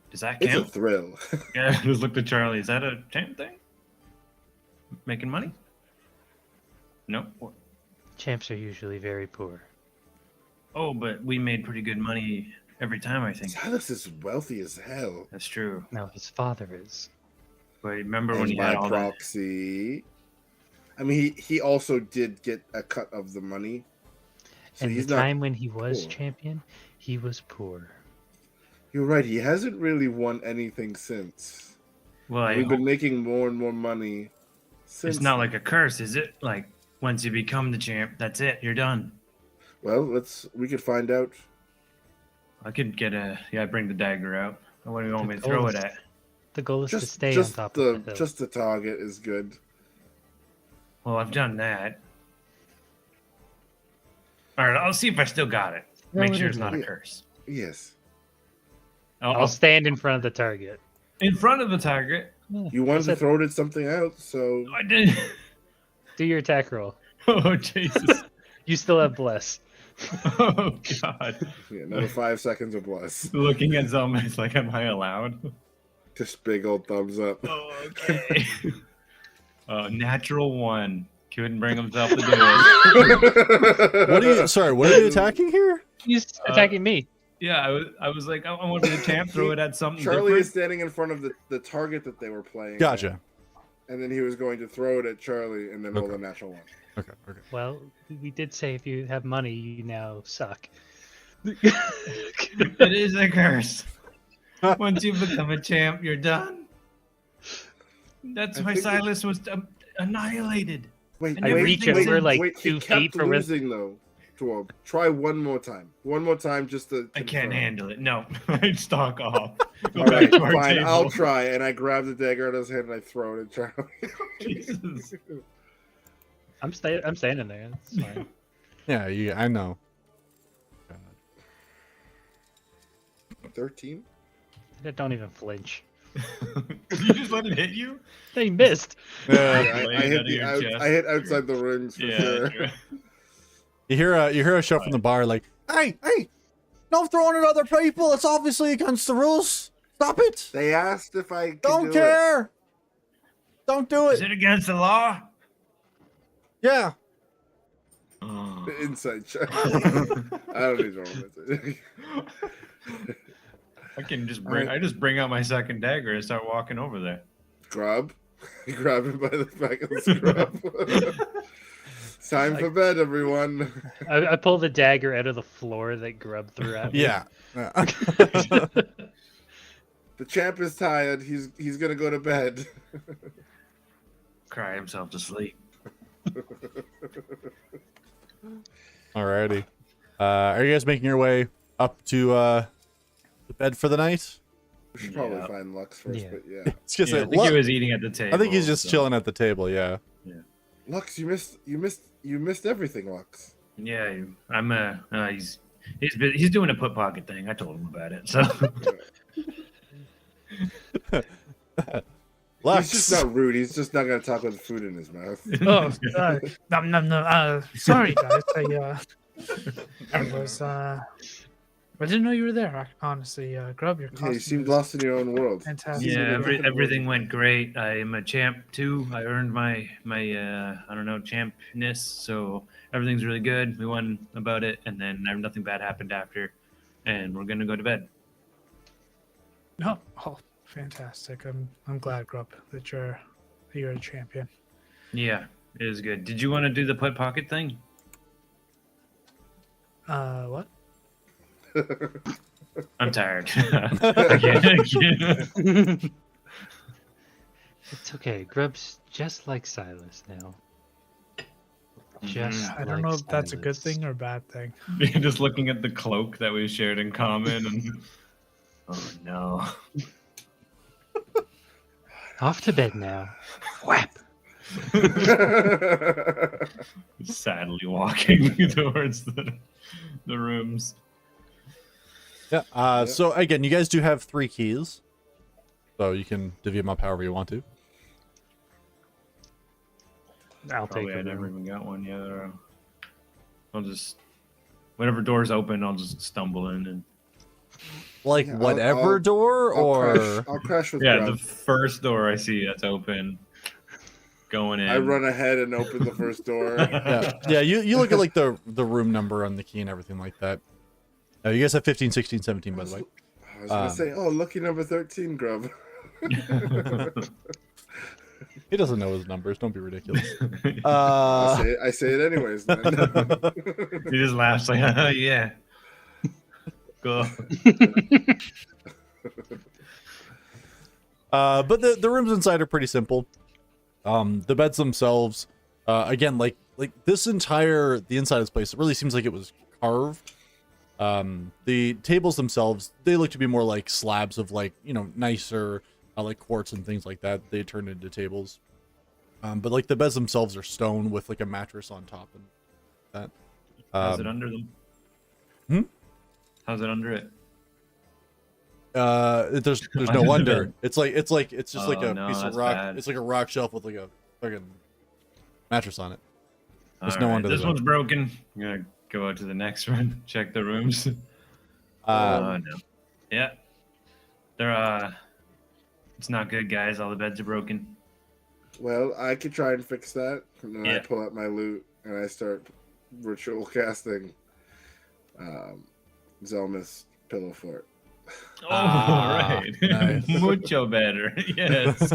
S1: Does that
S3: it's a
S1: count?
S3: thrill.
S1: Yeah, just looked at Charlie. Is that a champ thing? Making money? No.
S4: Champs are usually very poor.
S1: Oh, but we made pretty good money every time. I think
S3: Silas is wealthy as hell.
S1: that's true.
S4: No, his father is.
S1: But remember when
S3: And
S1: he
S3: by
S1: had all that?
S3: proxy, I mean, he also did get a cut of the money. So
S4: And
S3: he's
S4: the
S3: not.
S4: time when he was
S3: poor.
S4: champion, he was poor.
S3: You're right. He hasn't really won anything since.
S1: Well, I
S3: We've
S1: hope
S3: been making more and more money since.
S1: it's not like a curse, is it? Like once you become the champ, that's it. You're done.
S3: Well, we could find out.
S1: I could get bring the dagger out. What do you want me to
S4: The
S1: throw
S4: goal
S1: it
S4: is-
S1: at?
S4: The goal is to
S3: Just,
S4: stay
S3: just
S4: on top
S3: the
S4: of the hill.
S3: just the target is good.
S1: Well, I've done that. All right, I'll see if I still got it.
S4: Throw
S1: Make
S4: it
S1: sure it's
S4: in
S1: not a
S3: there.
S1: curse.
S3: Yes.
S4: I'll stand in front of the target.
S1: In front of the target.
S3: You wanted to
S4: said-
S3: throw it at something else, so
S1: I did.
S4: Do your attack roll.
S1: Oh Jesus.
S4: You still have bless.
S1: Oh God.
S3: yeah, another 5 seconds of bless.
S1: Looking at Zelma, it's like, am I allowed?
S3: Just big old thumbs up.
S1: Oh, okay. Natural one. Couldn't bring himself to do it.
S2: What are you? Sorry, what are you attacking here?
S4: He's attacking me.
S1: Yeah, I was like, I want to be the champ. Throw it at something
S3: Charlie
S1: different.
S3: is standing in front of the target that they were playing.
S2: Gotcha.
S3: And then he was going to throw it at Charlie and then roll
S2: Okay.
S3: a natural one.
S2: Okay. Okay.
S4: Well, we did say if you have money, you now suck.
S1: It is a curse. Once you become a champ, you're done. That's
S3: I
S1: why
S3: think
S1: Silas was annihilated.
S3: Wait,
S1: I
S3: wait,
S1: reach
S3: wait,
S4: over, like,
S3: wait,
S4: 2
S3: he kept
S4: feet for with-
S3: losing though. Try one more time. One more time, just to.
S1: I can't
S3: confirm.
S1: handle it. No, I'd stalk off. Go
S3: All
S1: back
S3: right,
S1: to our
S3: fine.
S1: table.
S3: I'll try. And I grab the dagger out of his hand and I throw it at Charlie.
S1: Jesus.
S4: I'm standing there. It's fine.
S2: Yeah, I know.
S3: 13.
S4: Don't even flinch.
S1: You just let it hit you?
S4: They missed.
S2: Yeah.
S3: Yeah,
S1: Blade
S3: I hit
S1: out of your chest.
S3: I hit outside the rings for sure.
S1: true.
S2: You hear a shout from the bar like, "Hey, no throwing at other people. It's obviously against the rules. Stop it.
S3: They asked if I could
S2: Don't
S3: do
S2: care. Don't do
S1: Is
S2: it.
S1: it against the law?
S2: Yeah."
S1: Oh.
S3: it. Inside check. I don't need to roll it.
S1: I can just bring out my second dagger and start walking over there.
S3: Grub. You grab him by the back of the scrub. It's time for bed, everyone.
S4: I pull the dagger out of the floor that Grub threw at me.
S2: Yeah.
S3: The champ is tired. He's gonna go to bed.
S1: Cry himself to sleep.
S2: Alrighty. Are you guys making your way up to the bed for the night?
S3: We should probably
S1: Yeah.
S3: find Lux first,
S4: Yeah.
S3: but yeah.
S2: It's just
S1: Yeah, I
S2: like,
S1: think he
S2: look,
S1: was eating at the table.
S2: I think he's just
S1: so-
S2: chilling at the table. Yeah.
S3: Lux, you missed everything, Lux.
S1: Yeah, he's doing a put pocket thing. I told him about it. So
S2: Lux.
S3: He's just not rude. He's just not gonna talk with food in his mouth.
S5: Oh, no. Sorry, guys. I was. I didn't know you were there. Honestly, Grub, your
S3: Yeah,
S5: costume
S3: you seemed
S5: is
S3: lost in your own world.
S5: fantastic.
S1: yeah,
S3: Nothing
S1: everything went great. I'm a champ too. I earned my I don't know, champness. So everything's really good. We won about it, and then nothing bad happened after, and we're gonna go to bed.
S5: No, oh, fantastic. I'm glad, Grub, that you're a champion.
S1: Yeah, It is good. Did you want to do the put pocket thing?
S5: What?
S1: I'm tired. Again.
S4: It's okay. Grub's just like Silas now. Just
S5: I don't
S4: like
S5: know if that's a good
S4: Silas.
S5: thing or a bad thing.
S1: Just looking at the cloak that we shared in common, and oh no.
S4: Off to bed now. Whap!
S1: Sadly walking towards the rooms.
S2: Yeah. So again, you guys do have 3 keys, so you can divvy them up however you want to.
S4: I'll take
S1: Probably I
S4: the
S1: never
S4: room.
S1: even got one yet. I'll just whenever doors open, I'll just stumble in and
S2: Like
S3: Yeah,
S2: whatever door, or
S3: I'll crash with
S1: yeah,
S3: Grub.
S1: the first door I see that's open, going in.
S3: I run ahead and open the first door.
S2: yeah. You look at like the room number on the key and everything like that. You guys have 15, 16, 17, by the way.
S3: I was gonna say, oh, lucky number 13, Grub.
S2: He doesn't know his numbers. Don't be ridiculous.
S3: I say it anyways. Then.
S1: He just laughs like, yeah. Go.
S2: But the rooms inside are pretty simple. The beds themselves, again, like the inside of this place, it really seems like it was carved. The tables themselves, they look to be more like slabs of like, nicer, like quartz and things like that. They turned into tables. But like the beds themselves are stone with like a mattress on top and that.
S1: How's it under them?
S2: Hmm?
S1: How's it under it?
S2: There's
S1: Under
S2: no
S1: the
S2: under.
S1: bed.
S2: It's just like
S1: Oh,
S2: a
S1: no,
S2: piece of
S1: that's
S2: rock.
S1: bad.
S2: It's like a rock shelf with like a fucking mattress on it. There's
S1: All
S2: no
S1: right,
S2: under the
S1: This
S2: bed.
S1: one's broken. I'm gonna go out to the next one. Check the rooms.
S2: Uh,
S1: No. Yeah. They're it's not good, guys. All the beds are broken.
S3: Well, I could try and fix that. And then I
S1: Yeah.
S3: pull out my loot and I start ritual casting Zelma's Pillow Fort.
S1: Oh,
S2: Ah,
S1: right.
S2: nice.
S1: Mucho better. Yes.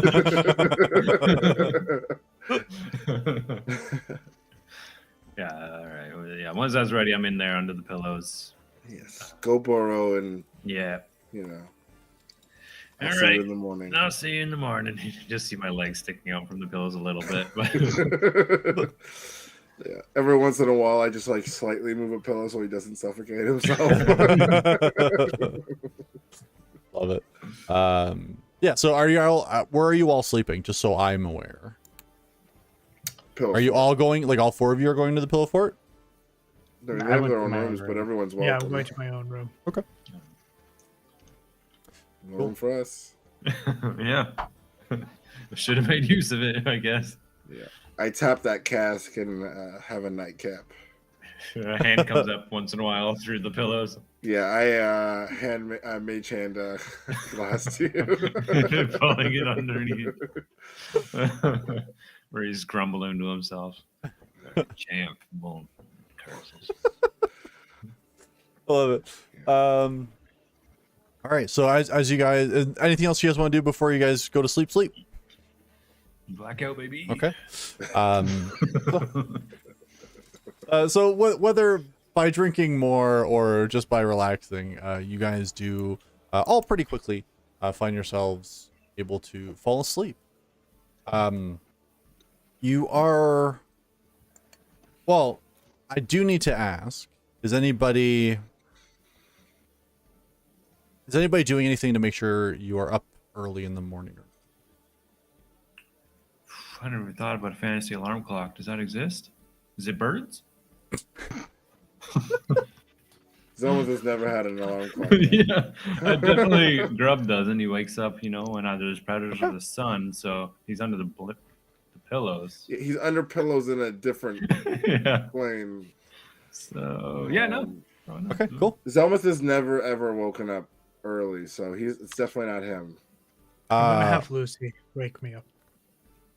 S1: Yeah, all right. Well, yeah, once that's ready, I'm in there under the pillows.
S3: Yes. Go Boro and,
S1: Yeah.
S3: I'll
S1: All
S3: see
S1: right.
S3: you in the morning.
S1: I'll see you in the morning. You just see my legs sticking out from the pillows a little bit. But
S3: Yeah. Every once in a while, I just like slightly move a pillow so he doesn't suffocate himself.
S2: Love it. Yeah. So are you all? Where are you all sleeping? Just so I'm aware.
S3: Pillow
S2: Are you
S3: fort.
S2: all going? Like all 4 of you are going to the pillow fort?
S3: They
S4: I
S3: have
S4: went
S3: their
S4: to
S3: own
S4: my own
S3: rooms, but
S4: room.
S3: everyone's
S5: Yeah, I'm
S3: welcome.
S5: going to my own room.
S3: No room for us.
S1: yeah. Should have made use of it, I guess.
S3: I tap that cask and have a nightcap.
S1: A hand comes up once in a while through the pillows.
S3: Yeah, I mage hand glass to you.
S1: Pulling it underneath. Where he's grumbling to himself. Champ. Boom. Curses.
S2: I love it. All right. So as you guys, anything else you guys want to do before you guys go to sleep? Sleep.
S1: Blackout, baby.
S2: Okay. So whether by drinking more or just by relaxing, you guys do all pretty quickly find yourselves able to fall asleep. You are. Well, I do need to ask: Is anybody doing anything to make sure you are up early in the morning?
S1: I never thought about a fantasy alarm clock. Does that exist? Is it birds?
S3: Zelma's has never had an alarm clock. yet.
S1: Yeah, definitely. Grub doesn't. He wakes up, when either there's predators or the sun, so he's under the pillows.
S3: He's under pillows in a different
S1: Yeah.
S3: plane.
S1: So yeah, no.
S2: Okay, cool.
S3: Zelma's has never ever woken up early, so it's definitely not him.
S5: I'm gonna have Lucy wake me up.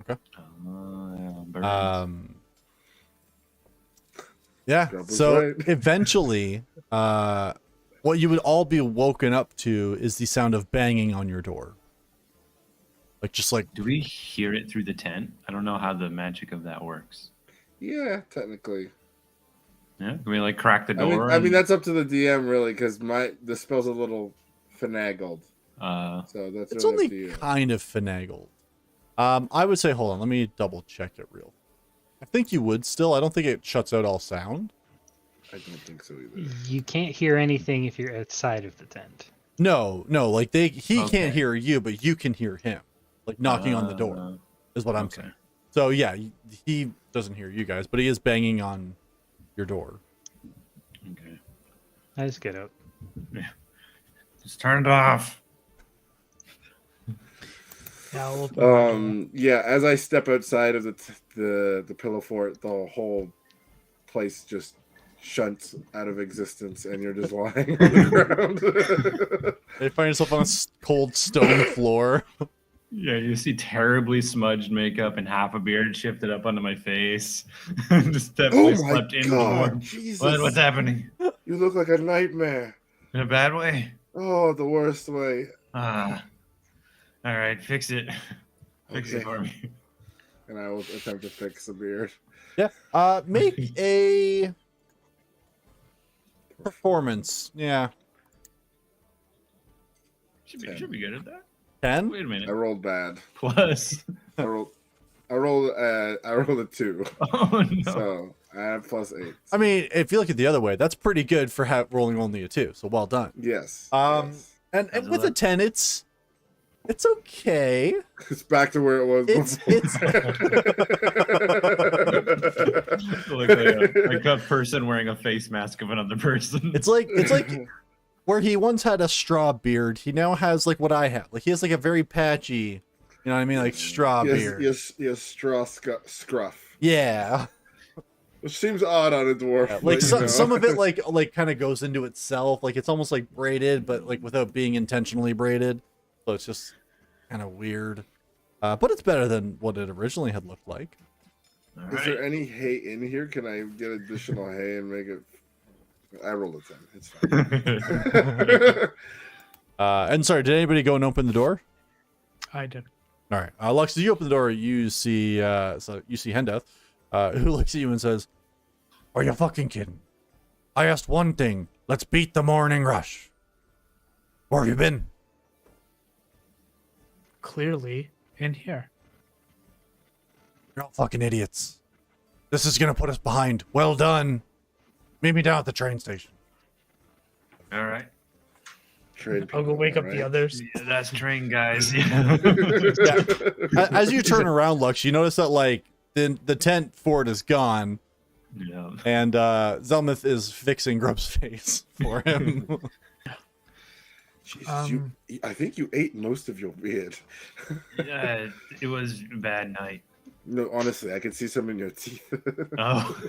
S1: Yeah, birds.
S2: Yeah.
S3: Grub was
S2: So
S3: right.
S2: eventually, what you would all be woken up to is the sound of banging on your door. Like just like
S1: Do we hear it through the tent? I don't know how the magic of that works.
S3: Yeah, technically.
S1: Yeah, can we like crack the
S3: I mean,
S1: door?
S3: I mean
S1: and-
S3: that's up to the DM really, because the spell's a little finagled. So that's
S2: it's
S3: really
S2: only
S3: up to you.
S2: kind of finagled. I would say, hold on, let me double check it real. I think you would still. I don't think it shuts out all sound.
S3: I don't think so either.
S4: You can't hear anything if you're outside of the tent.
S2: No, like he
S1: Okay.
S2: can't hear you, but you can hear him, like knocking on the door. Is what I'm
S1: okay.
S2: saying. So yeah, he doesn't hear you guys, but he is banging on your door.
S1: Okay.
S4: I just get out.
S1: Just turn it off.
S5: Yeah, I'll open my door.
S3: Yeah, as I step outside of the pillow fort, the whole place just shunts out of existence, and you're just lying on the ground.
S2: They find yourself on a cold stone floor.
S1: Yeah, you see terribly smudged makeup and half a beard shifted up onto my face. Just
S3: Oh
S1: definitely
S3: my
S1: slept in before.
S3: god, Jesus!
S1: What's happening?
S3: You look like a nightmare.
S1: In a bad way?
S3: Oh, the worst way.
S1: Ah. All right, fix it. Fix
S3: Okay.
S1: it for me.
S3: And I will attempt to fix the beard.
S2: Yeah. Make a performance. Yeah.
S1: Should be good at that.
S2: 10?
S1: Wait a
S3: I
S1: minute.
S3: rolled bad.
S1: Plus.
S3: I rolled a 2.
S1: Oh no.
S3: So I have +8.
S2: I mean, if you look at the other way, that's pretty good for rolling only a 2. So well done.
S3: Yes.
S2: And
S1: That's
S2: with
S1: a
S2: a
S1: lot.
S2: 10, it's okay.
S3: It's back to where it was
S2: It's
S1: like a person wearing a face mask of another person.
S2: it's like where he once had a straw beard, he now has like what I have. Like he has like a very patchy, you know what I mean, like straw beard.
S3: yes, straw scruff,
S2: Yeah.
S3: which seems odd on a dwarf.
S2: Yeah,
S3: but,
S2: like
S3: you know.
S2: some of it like kind of goes into itself, like it's almost like braided, but like without being intentionally braided. So it's just kind of weird. But it's better than what it originally had looked like.
S1: All
S3: Is
S1: right.
S3: there any hay in here? Can I get additional hay and make it? I rolled a 10. It's fine.
S2: And sorry, did anybody go and open the door?
S5: I did.
S2: All right, Lux, as you open the door, you see Hendeth, who looks at you and says, "Are you fucking kidding? I asked one thing. Let's beat the morning rush. Where have you been?"
S5: Clearly in here.
S2: You're all fucking idiots. This is gonna put us behind. Well done. Meet me down at the train station.
S1: All right.
S3: Trade
S5: I'll go
S3: people,
S5: wake up
S3: right?
S5: the others.
S1: Yeah, that's train guys. Yeah.
S2: As you turn around, Lux, you notice that like the tent fort is gone,
S1: Yeah.
S2: and Zelmith is fixing Grub's face for him.
S3: Jesus, I think you ate most of your beard.
S1: Yeah, it was a bad night.
S3: No, honestly, I can see some in your teeth.
S1: Oh.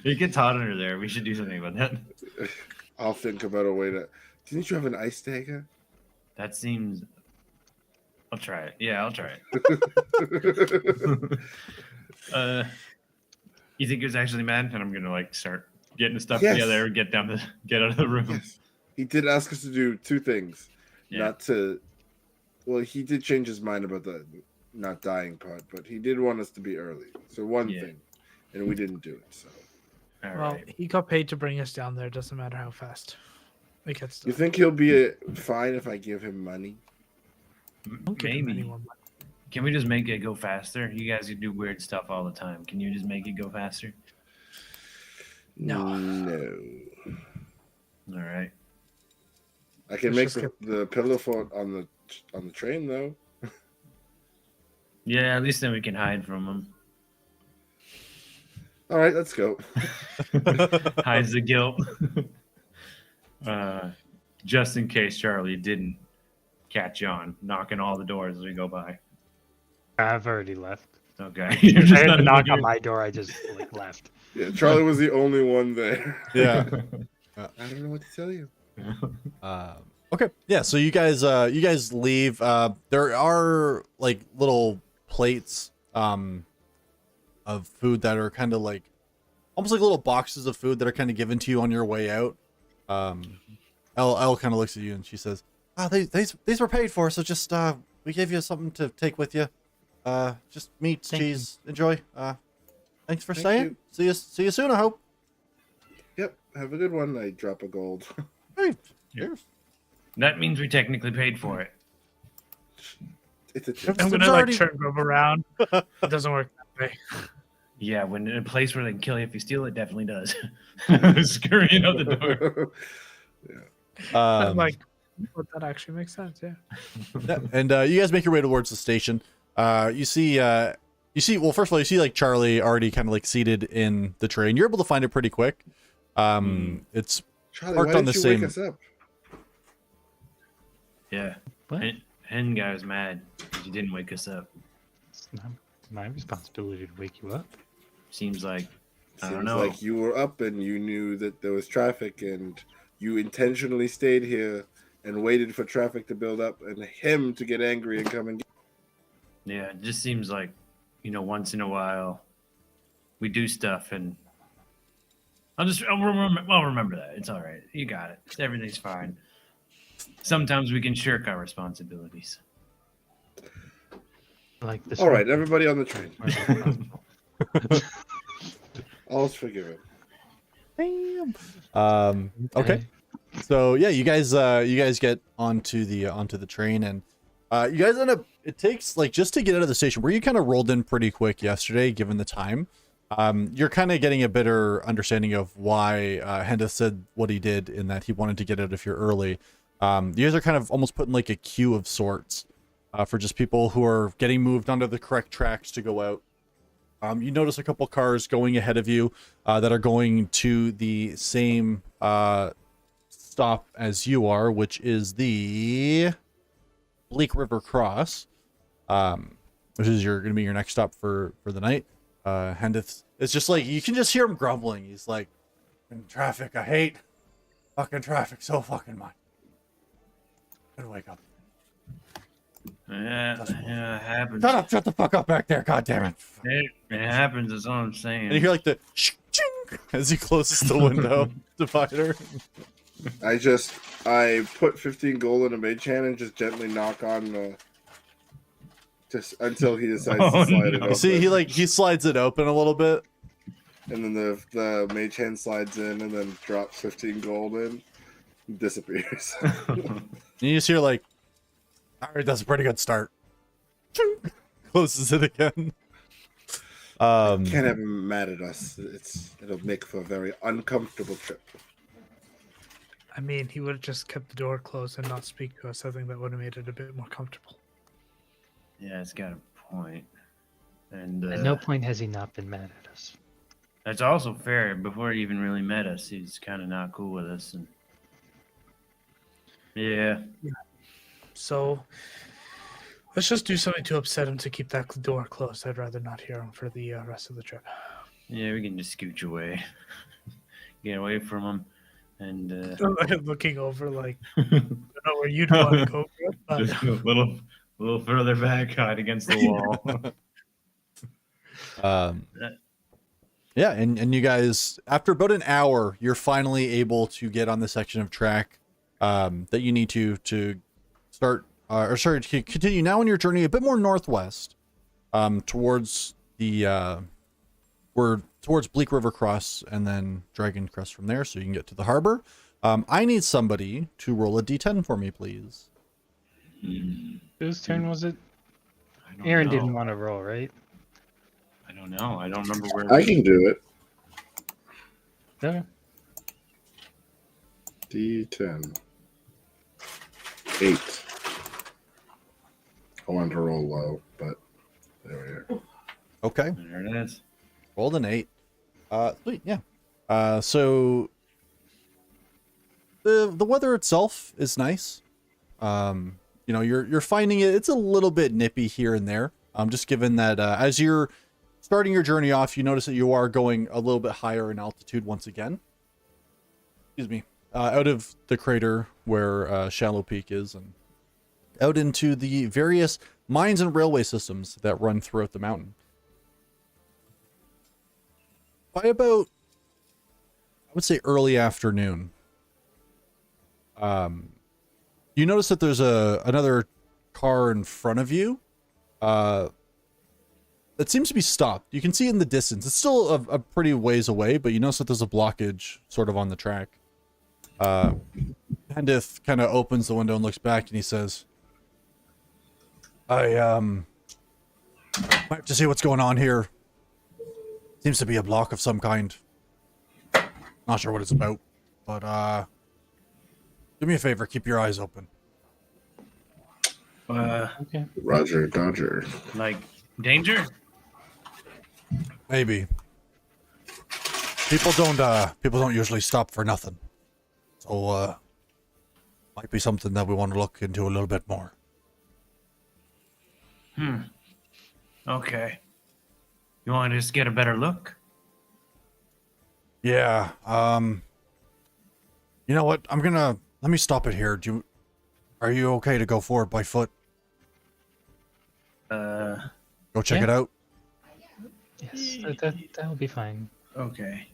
S1: It gets hot under there. We should do something about that.
S3: I'll think about a way to. Didn't you have an ice dagger?
S1: That seems. I'll try it. Yeah, I'll try it. You think he was actually mad? And I'm gonna like start getting stuff
S3: Yes.
S1: together, get out of the room.
S3: Yes. He did ask us to do 2 things.
S1: Yeah.
S3: Not to. Well, he did change his mind about the not dying part, but he did want us to be early. So one
S1: Yeah.
S3: thing, and we didn't do it. So
S1: All
S5: Well,
S1: right.
S5: he got paid to bring us down there. Doesn't matter how fast it gets
S3: you
S5: done.
S3: think he'll be fine if I give him money?
S5: Don't give him
S1: Maybe.
S5: any more money.
S1: Can we just make it go faster? You guys do weird stuff all the time. Can you just make it go faster?
S5: No.
S3: No.
S1: All right.
S3: I can
S5: Let's
S3: make
S5: just get-
S3: the pillow fort on the train though.
S1: Yeah, at least then we can hide from them.
S3: All right, let's go.
S1: Hides the guilt. Just in case Charlie didn't catch on, knocking all the doors as we go by.
S4: I've already left.
S1: Okay. You're
S4: I
S1: just
S4: had
S1: not
S4: to knock
S1: here.
S4: on my door. I just like left.
S3: Yeah, Charlie was the only one there.
S2: Yeah.
S3: I don't know what to tell you.
S2: Okay. Yeah. So you guys leave. There are like little plates of food that are kind of like almost like little boxes of food that are kind of given to you on your way out. Elle kind of looks at you and she says, "Ah, these were paid for, so just we gave you something to take with you. Just meat,
S4: Thank you.
S2: cheese. Enjoy. Thanks for
S3: Thank
S2: staying.
S3: you.
S2: See you soon, I hope.
S3: Yep. Have a good one. I drop a gold.
S2: Hey, cheers.
S1: That means we technically paid for it.
S3: It's a tip.
S5: I'm
S2: It's
S5: gonna
S2: already-
S5: turn Grub around. It doesn't work that way.
S1: Yeah, when in a place where they can kill you if you steal it, definitely does. Scurrying out the door.
S5: I'm like, but that actually makes sense. Yeah.
S2: Yeah, and you guys make your way towards the station. You see, well, first of all, you see like Charlie already kind of like seated in the train. You're able to find it pretty quick. It's
S3: Charlie,
S2: Parked
S3: why
S2: on
S3: didn't
S2: the
S3: you
S2: same-
S3: wake us up?
S1: Yeah.
S4: What?
S1: Hen guy was mad. He didn't wake us up.
S4: It's not my responsibility to wake you up.
S1: Seems like I don't
S3: Seems
S1: know.
S3: like you were up and you knew that there was traffic, and you intentionally stayed here and waited for traffic to build up and him to get angry and come and get.
S1: Yeah, it just seems like, once in a while we do stuff and I'll remember that. It's all right. You got it. Everything's fine. Sometimes we can shirk our responsibilities.
S4: Like this.
S3: All right, everybody on the train.
S4: one.
S3: All's forgiven.
S2: damn. Okay. So yeah, you guys get onto the train, and you guys end up. It takes like just to get out of the station where you kind of rolled in pretty quick yesterday, given the time. You're kind of getting a better understanding of why Henda said what he did, in that he wanted to get out of here early. You guys are kind of almost put in like a queue of sorts for just people who are getting moved onto the correct tracks to go out. You notice a couple cars going ahead of you that are going to the same stop as you are, which is the Bleak River Cross, which is going to be your next stop for the night. Hendith, it's just like you can just hear him grumbling. He's like, "In traffic, I hate fucking traffic so fucking much." Gotta wake up.
S1: Yeah, it happens.
S2: Shut the fuck up back there, god damn it.
S1: It happens. That's all I'm saying.
S2: And you hear like the ching as he closes the window divider.
S3: I put 15 gold in a mage hand and just gently knock on the. Just until he decides
S1: Oh,
S3: to slide it
S1: no.
S3: open.
S2: See, he slides it open a little bit.
S3: And then the mage hand slides in and then drops 15 gold in. Disappears.
S2: And you just hear like, all right, that's a pretty good start. Closes it again.
S3: Can't have him mad at us. It'll make for a very uncomfortable trip.
S5: I mean, he would have just kept the door closed and not speak to us. I think that would have made it a bit more comfortable.
S1: Yeah, it's got a point. And
S4: At no point has he not been mad at us.
S1: that's also fair. Before he even really met us, he's kind of not cool with us. And yeah,
S5: So let's just do something to upset him to keep that door closed. I'd rather not hear him for the rest of the trip.
S1: yeah, we can just scooch away, get away from him, and
S5: Looking over, like, I don't know where you'd want to go, but
S1: just a little further back, hide against the wall.
S2: Yeah, and you guys, after about an hour, you're finally able to get on the section of track that you need to start, to continue now on your journey a bit more northwest, towards the towards Bleak River Cross and then Dragon Crest from there, so you can get to the harbor. I need somebody to roll a d10 for me, please.
S4: Whose turn was it?
S1: I don't
S4: Aaron
S1: know.
S4: didn't want to roll, right?
S1: I don't know. I don't remember where.
S3: I can do it.
S4: Okay.
S3: D10. 8. I wanted to roll low, but there we are.
S2: Okay.
S1: There it is.
S2: Rolled an 8. Sweet, yeah. So the weather itself is nice. You're finding it's a little bit nippy here and there. Just given that as you're starting your journey off, you notice that you are going a little bit higher in altitude once again. Excuse me. Out of the crater where Shallow Peak is, and out into the various mines and railway systems that run throughout the mountain. By about, I would say, early afternoon, you notice that there's another car in front of you. It seems to be stopped. You can see it in the distance. It's still a pretty ways away, but you notice that there's a blockage sort of on the track. Hendith kind of opens the window and looks back, and he says, I might have to see what's going on here. Seems to be a block of some kind. Not sure what it's about, but do me a favor, keep your eyes open.
S4: Okay.
S3: Roger, Dodger.
S1: Like danger?
S2: Maybe. People don't usually stop for nothing. So might be something that we want to look into a little bit more.
S1: Okay. You want to just get a better look?
S2: Yeah. You know what? Let me stop it here. Are you okay to go forward by foot? Go check
S4: Yeah.
S2: it out.
S4: Yes, that will be fine.
S1: Okay.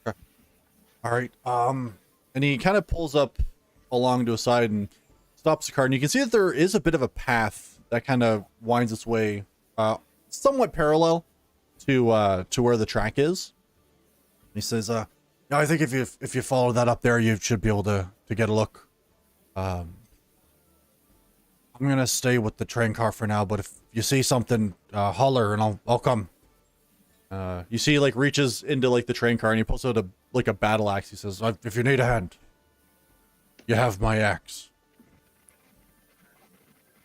S2: All right. And he kind of pulls up along to a side and stops the car, and you can see that there is a bit of a path that kind of winds its way, somewhat parallel to where the track is. And he says, "Yeah, I think if you follow that up there, you should be able to get a look. I'm gonna stay with the train car for now, but if you see something, holler and I'll come." You see, like, reaches into like the train car, and he pulls out a battle axe. He says, "If you need a hand, you have my axe."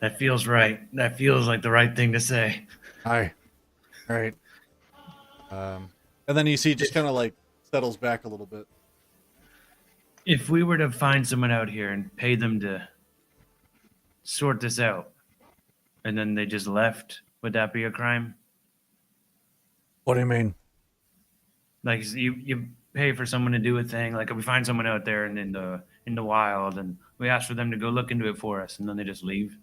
S1: That feels right. That feels like the right thing to say.
S2: Aye. All right. And then you see, just kind of like settles back a little bit.
S1: If we were to find someone out here and pay them to sort this out, and then they just left, would that be a crime?
S2: What do you mean?
S1: Like you pay for someone to do a thing. Like if we find someone out there and in the wild, and we ask for them to go look into it for us, and then they just leave,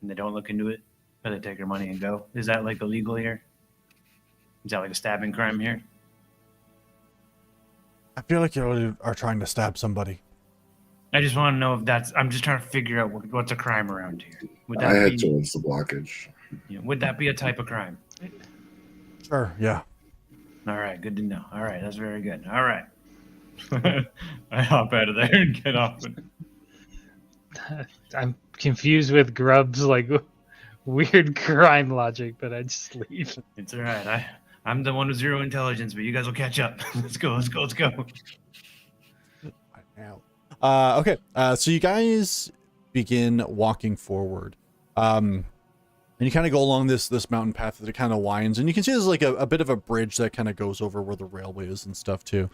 S1: and they don't look into it, or they take their money and go. Is that like illegal here? Is that like a stabbing crime here?
S2: I feel like you are trying to stab somebody.
S1: I just want to know if that's. I'm just trying to figure out what's a crime around here. Would
S3: I
S1: that
S3: head
S1: be?
S3: towards the blockage.
S1: Would that be a type of crime?
S2: Sure. Yeah.
S1: All right, good to know. All right, that's very good. All right. I hop out of there and get off.
S4: I'm confused with Grub's like weird crime logic, but I just leave.
S1: It's all right. I'm the one with zero intelligence, but you guys will catch up. Let's go. Let's go. Let's go.
S2: Okay. So you guys begin walking forward. And you kind of go along this mountain path that it kind of winds, and you can see there's like a bit of a bridge that kind of goes over where the railway is and stuff too.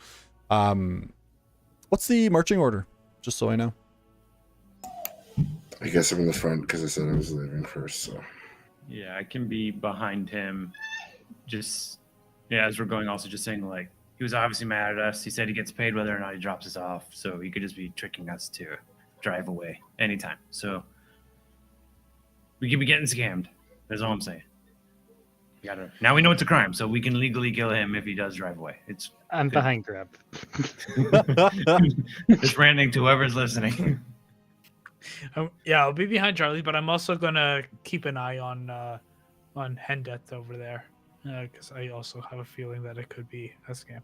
S2: What's the marching order? Just so I know.
S3: I guess I'm in the front because I said I was leaving first. So
S1: Yeah, I can be behind him. Just as we're going, also just saying like he was obviously mad at us. He said he gets paid whether or not he drops us off, so he could just be tricking us to drive away anytime. So we could be getting scammed. That's all I'm saying. Now we know it's a crime, so we can legally kill him if he does drive away.
S4: I'm behind Grub.
S1: Just ranting to whoever's listening.
S5: Yeah, I'll be behind Charlie, but I'm also gonna keep an eye on Hendeth over there because I also have a feeling that it could be a scam.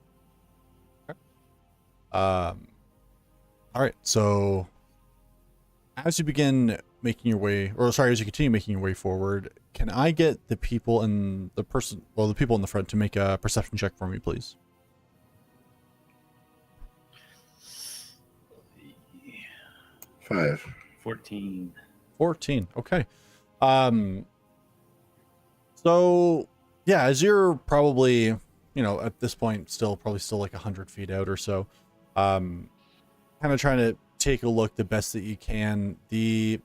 S2: All right. So as you begin making your way, or sorry, as you continue making your way forward, can I get the people in the people in the front to make a perception check for me, please?
S3: 5.
S1: 14.
S2: 14. Okay. So yeah, as you're probably, at this point, probably still like 100 feet out or so, kind of trying to take a look the best that you can. It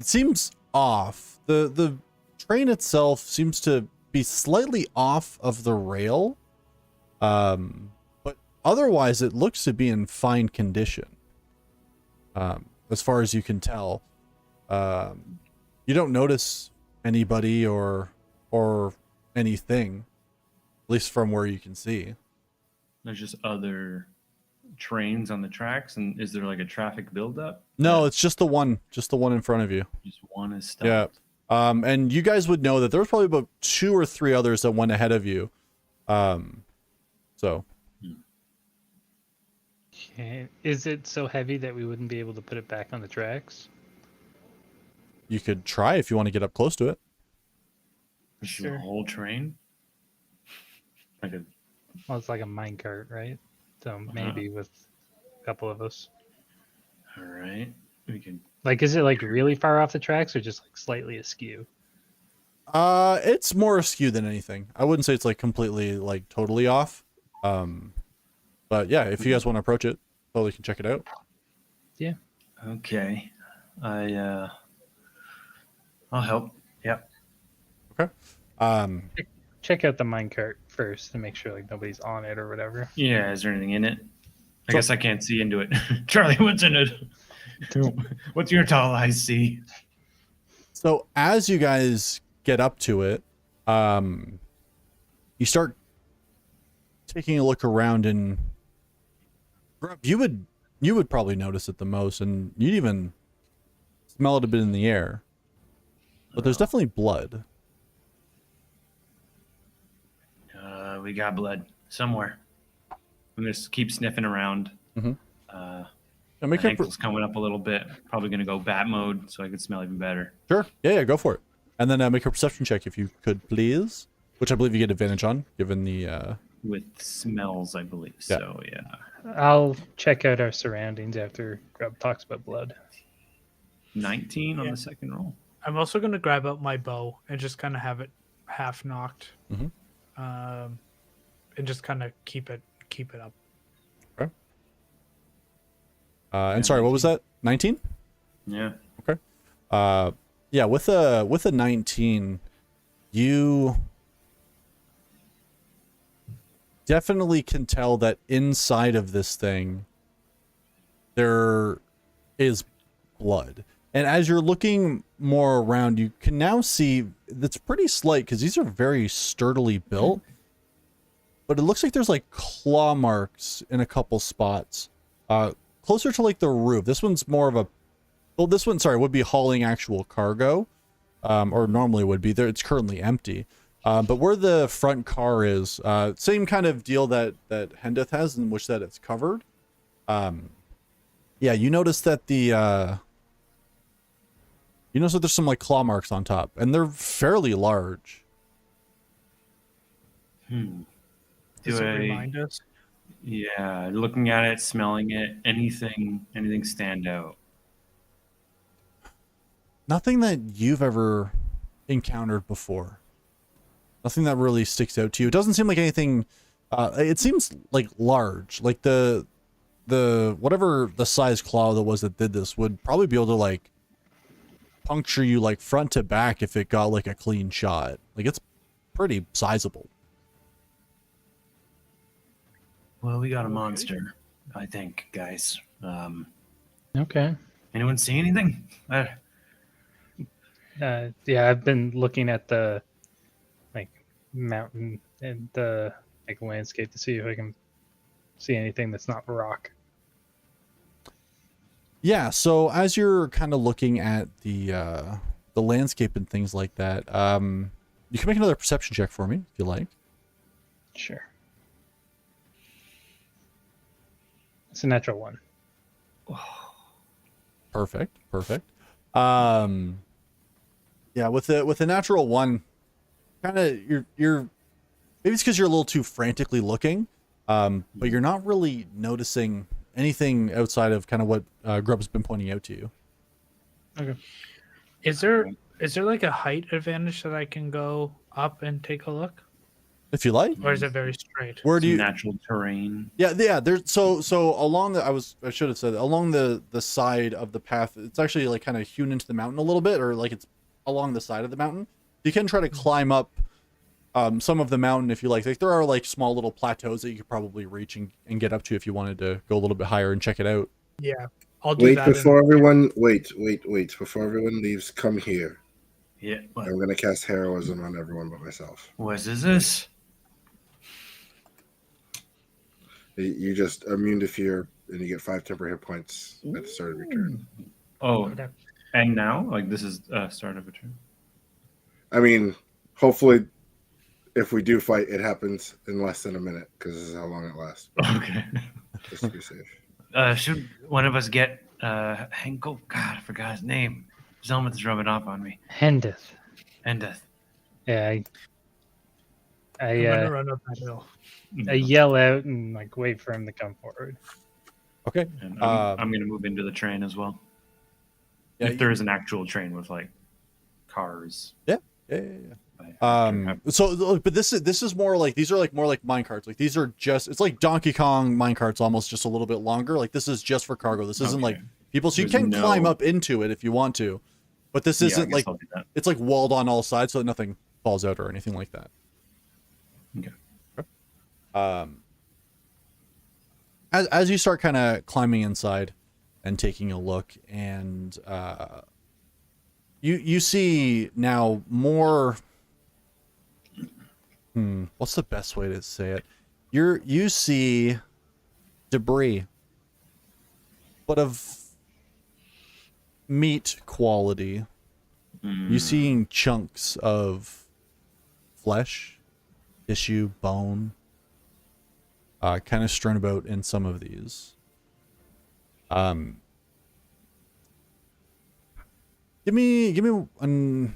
S2: seems off. The train itself seems to be slightly off of the rail. But otherwise it looks to be in fine condition. As far as you can tell. You don't notice anybody or anything, at least from where you can see.
S1: There's just other trains on the tracks? And is there like a traffic buildup?
S2: No, it's just the one in front of you.
S1: Just one is stopped.
S2: Yeah. And you guys would know that there was probably about 2 or 3 others that went ahead of you. So
S4: Okay. Is it so heavy that we wouldn't be able to put it back on the tracks?
S2: you could try if you want to get up close to it.
S1: Is it a whole train? Like a
S4: Well, it's like a minecart, right? So maybe with a couple of us.
S1: all right. We can.
S4: Like, is it like really far off the tracks or just like slightly askew?
S2: It's more askew than anything. I wouldn't say it's like completely like totally off. But yeah, if you guys want to approach it, totally can check it out.
S1: Okay. I'll help. Yep.
S4: Check out the minecart first to make sure like nobody's on it or whatever.
S1: Yeah. Is there anything in it? I guess I can't see into it. Charlie, what's in it? What's your tall eyes see?
S2: So as you guys get up to it, you start taking a look around, and you would probably notice it the most, and you'd even smell it a bit in the air. But there's definitely blood.
S1: We got blood somewhere. I'm gonna keep sniffing around.
S2: Mhm.
S1: My
S2: Make a
S1: ankle's coming up a little bit. Probably gonna go bat mode so I can smell even better.
S2: sure. Yeah, go for it. And then make a perception check if you could, please. Which I believe you get advantage on, given the.
S1: With smells, I believe.
S2: Yeah.
S1: So yeah.
S4: I'll check out our surroundings after Grub talks about blood.
S1: 19 on the second roll.
S5: I'm also going to grab out my bow and just kind of have it half knocked,
S2: Mhm.
S5: and just kind of keep it up.
S2: And sorry, what was that? 19?
S1: Yeah.
S2: Yeah, with a 19, you definitely can tell that inside of this thing there is blood. And as you're looking more around, you can now see that's pretty slight because these are very sturdily built. But it looks like there's like claw marks in a couple spots. Closer to like the roof. This one's more of a this one, sorry, would be hauling actual cargo. Or normally would be there. It's currently empty. But where the front car is, same kind of deal that Hendeth has, in which that it's covered. Yeah, you notice that you notice that there's some like claw marks on top, and they're fairly large.
S5: Does it remind us?
S1: Yeah, looking at it, smelling it, anything stand out?
S2: Nothing that you've ever encountered before. Nothing that really sticks out to you. It doesn't seem like anything. It seems like large, like the whatever the size claw that was that did this would probably be able to like puncture you like front to back if it got like a clean shot. Like it's pretty sizable.
S1: Well, we got a monster, I think, guys.
S4: Okay.
S1: Anyone see anything?
S4: Yeah, I've been looking at the like mountain and the like landscape to see if I can see anything that's not rock.
S2: Yeah, so as you're kind of looking at the landscape and things like that, you can make another perception check for me if you like.
S4: Sure. It's a natural one.
S2: Perfect. Yeah, with the natural one, kind of you're maybe it's because you're a little too frantically looking, but you're not really noticing anything outside of kind of what Grub's been pointing out to you.
S4: Okay.
S5: Is there like a height advantage that I can go up and take a look,
S2: If you like.
S5: or is it very straight?
S2: Where do you?
S1: Natural terrain.
S2: Yeah. There's so along the I should have said along the side of the path. It's actually like kind of hewn into the mountain a little bit, or like it's along the side of the mountain. You can try to climb up some of the mountain if you like. Like there are like small little plateaus that you could probably reach and get up to if you wanted to go a little bit higher and check it out.
S5: Yeah, I'll do
S3: Wait
S5: that.
S3: before everyone. Wait. Before everyone leaves, come here.
S1: Yeah. What?
S3: I'm gonna cast heroism on everyone but myself.
S1: What is this?
S3: You just immune to fear, and you get 5 temporary hit points at the start of your turn.
S1: Oh,
S5: Okay.
S1: and now, like this is start of a turn.
S3: I mean, hopefully, if we do fight, it happens in less than a minute because this is how long it lasts.
S1: Okay.
S3: Just to be safe.
S1: Should one of us get Henkel? God, I forgot his name. Zelmeth's rubbing off on me.
S4: Hendith.
S1: Endeth.
S4: Yeah,
S5: I'm gonna
S4: I
S5: run up that hill.
S4: yell out and like wait for him to come forward.
S2: Okay.
S1: And I'm going to move into the train as well.
S2: Yeah,
S1: If there is an actual train with like cars.
S2: Yeah. So, but this is more like, these are like more like minecarts. Like these are just, it's like Donkey Kong minecarts, almost just a little bit longer. Like this is just for cargo. This isn't like people. So you
S1: There's
S2: can
S1: no-
S2: climb up into it if you want to, but this
S1: Yeah, I
S2: isn't
S1: guess
S2: like,
S1: I'll do that.
S2: it's like walled on all sides so that nothing falls out or anything like that.
S1: Okay.
S2: As you start kind of climbing inside and taking a look, and you see now more. What's the best way to say it? You see debris, but of meat quality. You're seeing chunks of flesh, tissue, bone, kind of strewn about in some of these. Give me one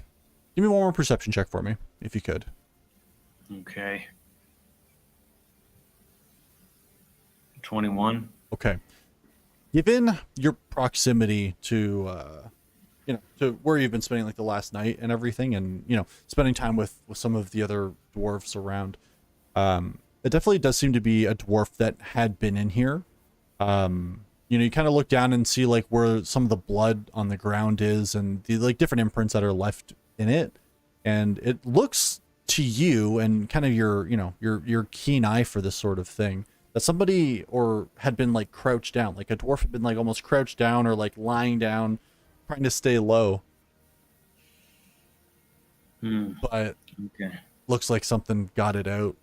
S2: more perception check for me, if you could.
S1: Okay. 21.
S2: Okay. Given your proximity to to where you've been spending like the last night and everything, and spending time with some of the other dwarves around, it definitely does seem to be a dwarf that had been in here. You kind of look down and see like where some of the blood on the ground is, and the like different imprints that are left in it, and it looks to you and kind of your keen eye for this sort of thing that somebody or had been like crouched down, like a dwarf had been like almost crouched down or like lying down trying to stay low, but
S1: Okay.
S2: looks like something got it out.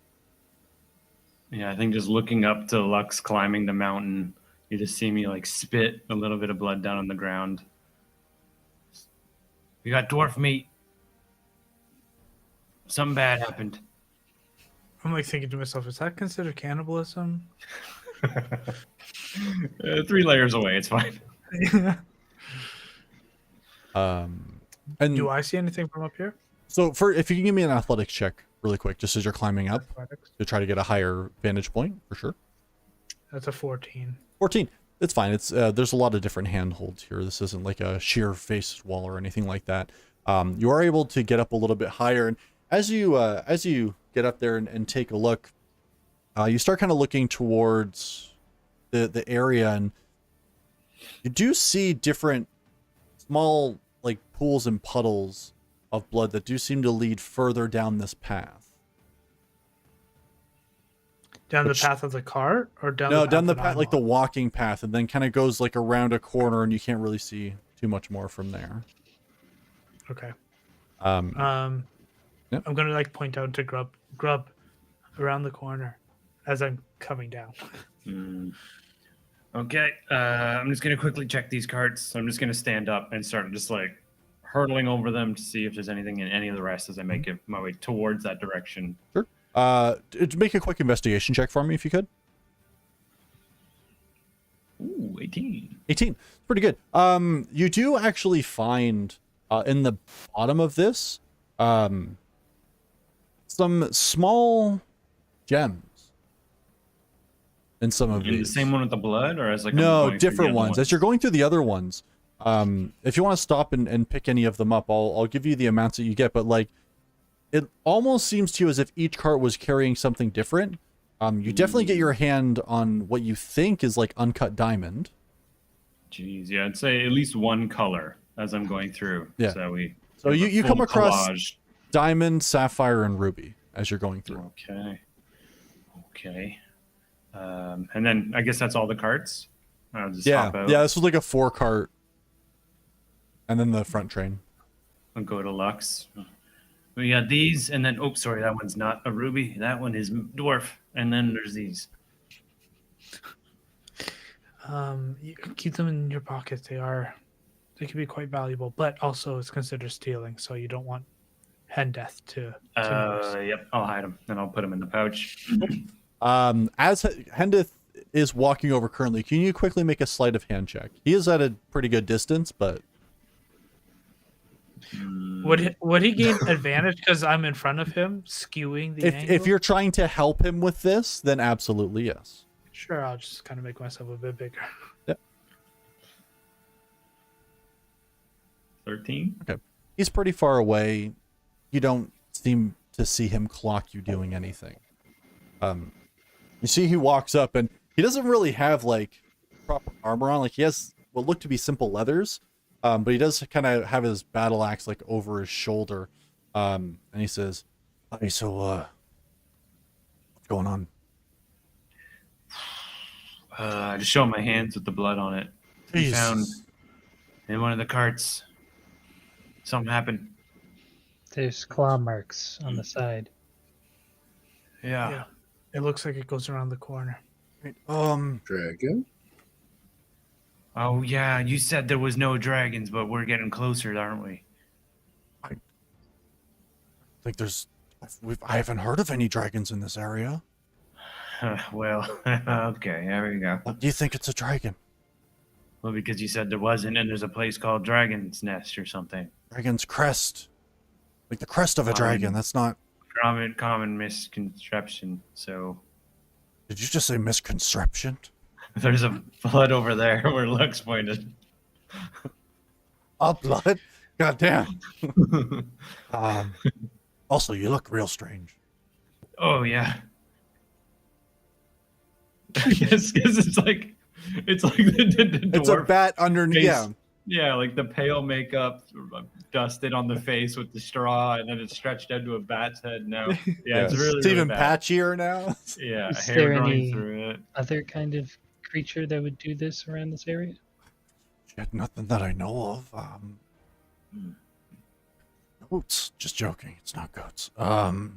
S1: Yeah, I think just looking up to Lux climbing the mountain, you just see me like spit a little bit of blood down on the ground. We got dwarf meat. Something bad happened.
S5: I'm like thinking to myself, is that considered cannibalism?
S1: 3 layers away, it's fine.
S2: And
S5: Do I see anything from up here?
S2: so if you can give me an athletics check really quick, just as you're climbing up
S5: Athletics.
S2: to try to get a higher vantage point, for sure.
S5: That's a 14.
S2: 14. It's fine. It's there's a lot of different handholds here. This isn't like a sheer face wall or anything like that. You are able to get up a little bit higher, and as you get up there and take a look, you start kind of looking towards the area, and you do see different small like pools and puddles of blood that do seem to lead further down this path.
S5: Down
S2: Which-
S5: the path of the cart, or down
S2: No,
S5: the path
S2: down the
S5: that
S2: path,
S5: I'm
S2: like the
S5: on?
S2: walking path, and then kind of goes like around a corner, and you can't really see too much more from there.
S5: Okay.
S2: Um, Yep.
S5: I'm gonna like point out to Grub around the corner as I'm coming down.
S1: Okay, I'm just gonna quickly check these carts. So I'm just gonna stand up and start just like hurtling over them to see if there's anything in any of the rest as I make it my way towards that direction.
S2: Sure. Make a quick investigation check for me if you could.
S1: Ooh, 18.
S2: 18. Pretty good. You do actually find in the bottom of this some small gems in some of
S1: In the
S2: these.
S1: same one with the blood, or as like I'm
S2: No,
S1: going through the
S2: different
S1: other
S2: ones. As you're going through the other ones, if you want to stop and pick any of them up, I'll give you the amounts that you get. But like, it almost seems to you as if each cart was carrying something different. You definitely get your hand on what you think is like uncut diamond.
S1: Jeez, yeah, I'd say at least one color as I'm going through.
S2: Yeah.
S1: So we.
S2: So
S1: have a
S2: you
S1: full
S2: come across
S1: collage.
S2: diamond, sapphire, and ruby as you're going through.
S1: Okay. Okay. And then I guess that's all the carts. I'll just hop out
S2: Yeah, this was like a 4-cart, and then the front train.
S1: and go to Lux. We got these, and then sorry, that one's not a ruby. That one is dwarf, and then there's these.
S5: You can keep them in your pocket. They can be quite valuable, but also it's considered stealing, so you don't want Hendeth to notice.
S1: Yep, I'll hide them, and I'll put them in the pouch.
S2: As Hendith is walking over currently, can you quickly make a sleight of hand check? He is at a pretty good distance, but
S5: Would he gain advantage because I'm in front of him, skewing the angle?
S2: if you're trying to help him with this, then absolutely yes.
S5: Sure, I'll just kind of make myself a bit bigger.
S1: 13.
S2: He's pretty far away. You don't seem to see him clock you doing anything. You see he walks up, and he doesn't really have like proper armor on. Like he has what look to be simple leathers, but he does kind of have his battle axe like over his shoulder. And he says, "Hey, so what's going on?"
S1: Just showing my hands with the blood on it. We
S2: Jesus.
S1: found in one of the carts. Something happened.
S4: There's claw marks on the side.
S1: Yeah.
S5: Yeah. It looks like it goes around the corner.
S3: Dragon?
S1: Oh yeah, you said there was no dragons, but we're getting closer, aren't we?
S2: Like I haven't heard of any dragons in this area.
S1: Well, okay, there we go.
S2: What do you think it's a dragon?
S1: Well, because you said there wasn't, and there's a place called Dragon's Nest or something.
S2: Dragon's crest. Like the crest of a dragon. That's not.
S1: Common misconception. So
S2: Did you just say misconception?
S1: there's a blood over there where Lux pointed.
S2: Oh, blood? God damn. Also, you look real strange.
S1: Oh yeah. Yes, because it's like the
S2: It's a
S1: dwarf
S2: bat underneath.
S1: face.
S2: Yeah.
S1: Yeah, like the pale makeup dusted on the face with the straw, and then it's stretched into a bat's head now. Yeah, it's really,
S2: It's
S1: really
S2: even
S1: bad.
S2: patchier now.
S1: Yeah,
S4: Is
S1: hair
S4: there
S1: growing
S4: any-
S1: through it.
S4: Other kind of creature that would do this around this area?
S2: Shit, nothing that I know of. Goats. Just joking. It's not goats.
S1: Well,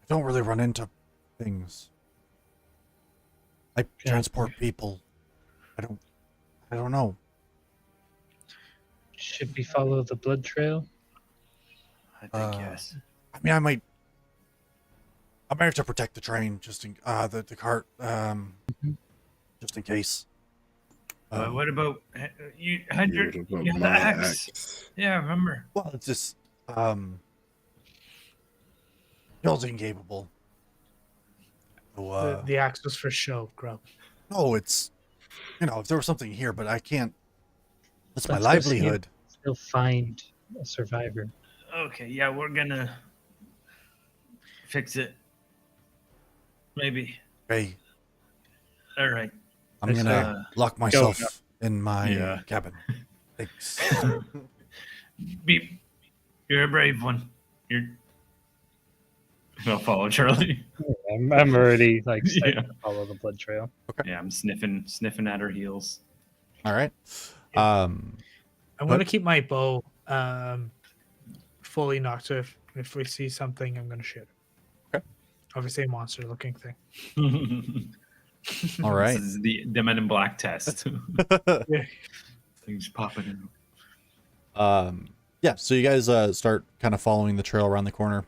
S2: I don't really run into things. I transport people. I don't know.
S4: Should we follow the blood trail?
S1: I think yes.
S2: I mean, I might have to protect the train just in the cart, just in case.
S1: What about you had
S3: You
S1: your
S3: would have put
S1: you had the
S3: my
S1: axe?
S3: axe.
S1: Yeah, remember?
S2: Well, it's just Bill's incapable. So,
S5: The axe was for show, Grub.
S2: no, it's if there was something here, but I can't. That's my
S4: Let's go see if-
S2: livelihood.
S4: Still find a survivor.
S1: Okay, yeah, we're gonna fix it. Maybe.
S2: Hey,
S1: All right.
S2: I'm
S1: Let's,
S2: gonna lock myself in my
S1: Yeah.
S2: cabin. Thanks.
S1: You're a brave one. I'll follow Charlie.
S4: I'm already like starting
S1: Yeah.
S4: to follow the blood trail.
S1: Yeah, I'm sniffing at her heels.
S2: All right.
S5: I'm
S2: But-
S5: going to keep my bow fully knocked. So if we see something, I'm going to shoot it.
S2: Okay.
S5: Obviously, a monster-looking thing.
S2: All right.
S1: This is the Men in Black test.
S5: Yeah.
S1: Things popping in.
S2: Yeah, so you guys start kind of following the trail around the corner.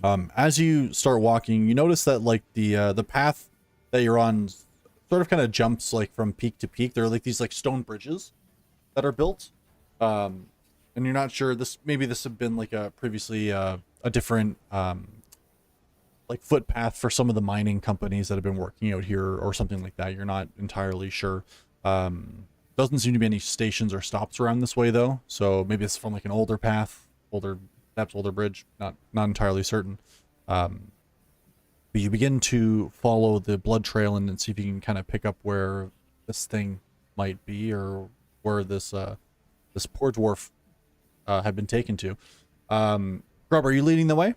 S2: As you start walking, you notice that like the path that you're on sort of kind of jumps like from peak to peak. There are like these like stone bridges that are built, and you're not sure maybe this had been like a previously a different like footpath for some of the mining companies that have been working out here or something like that. You're not entirely sure. Doesn't seem to be any stations or stops around this way though, so maybe it's from like an older path, perhaps older bridge. Not entirely certain. But you begin to follow the blood trail and see if you can kind of pick up where this thing might be or where this poor dwarf had been taken to. Rob, are you leading the way?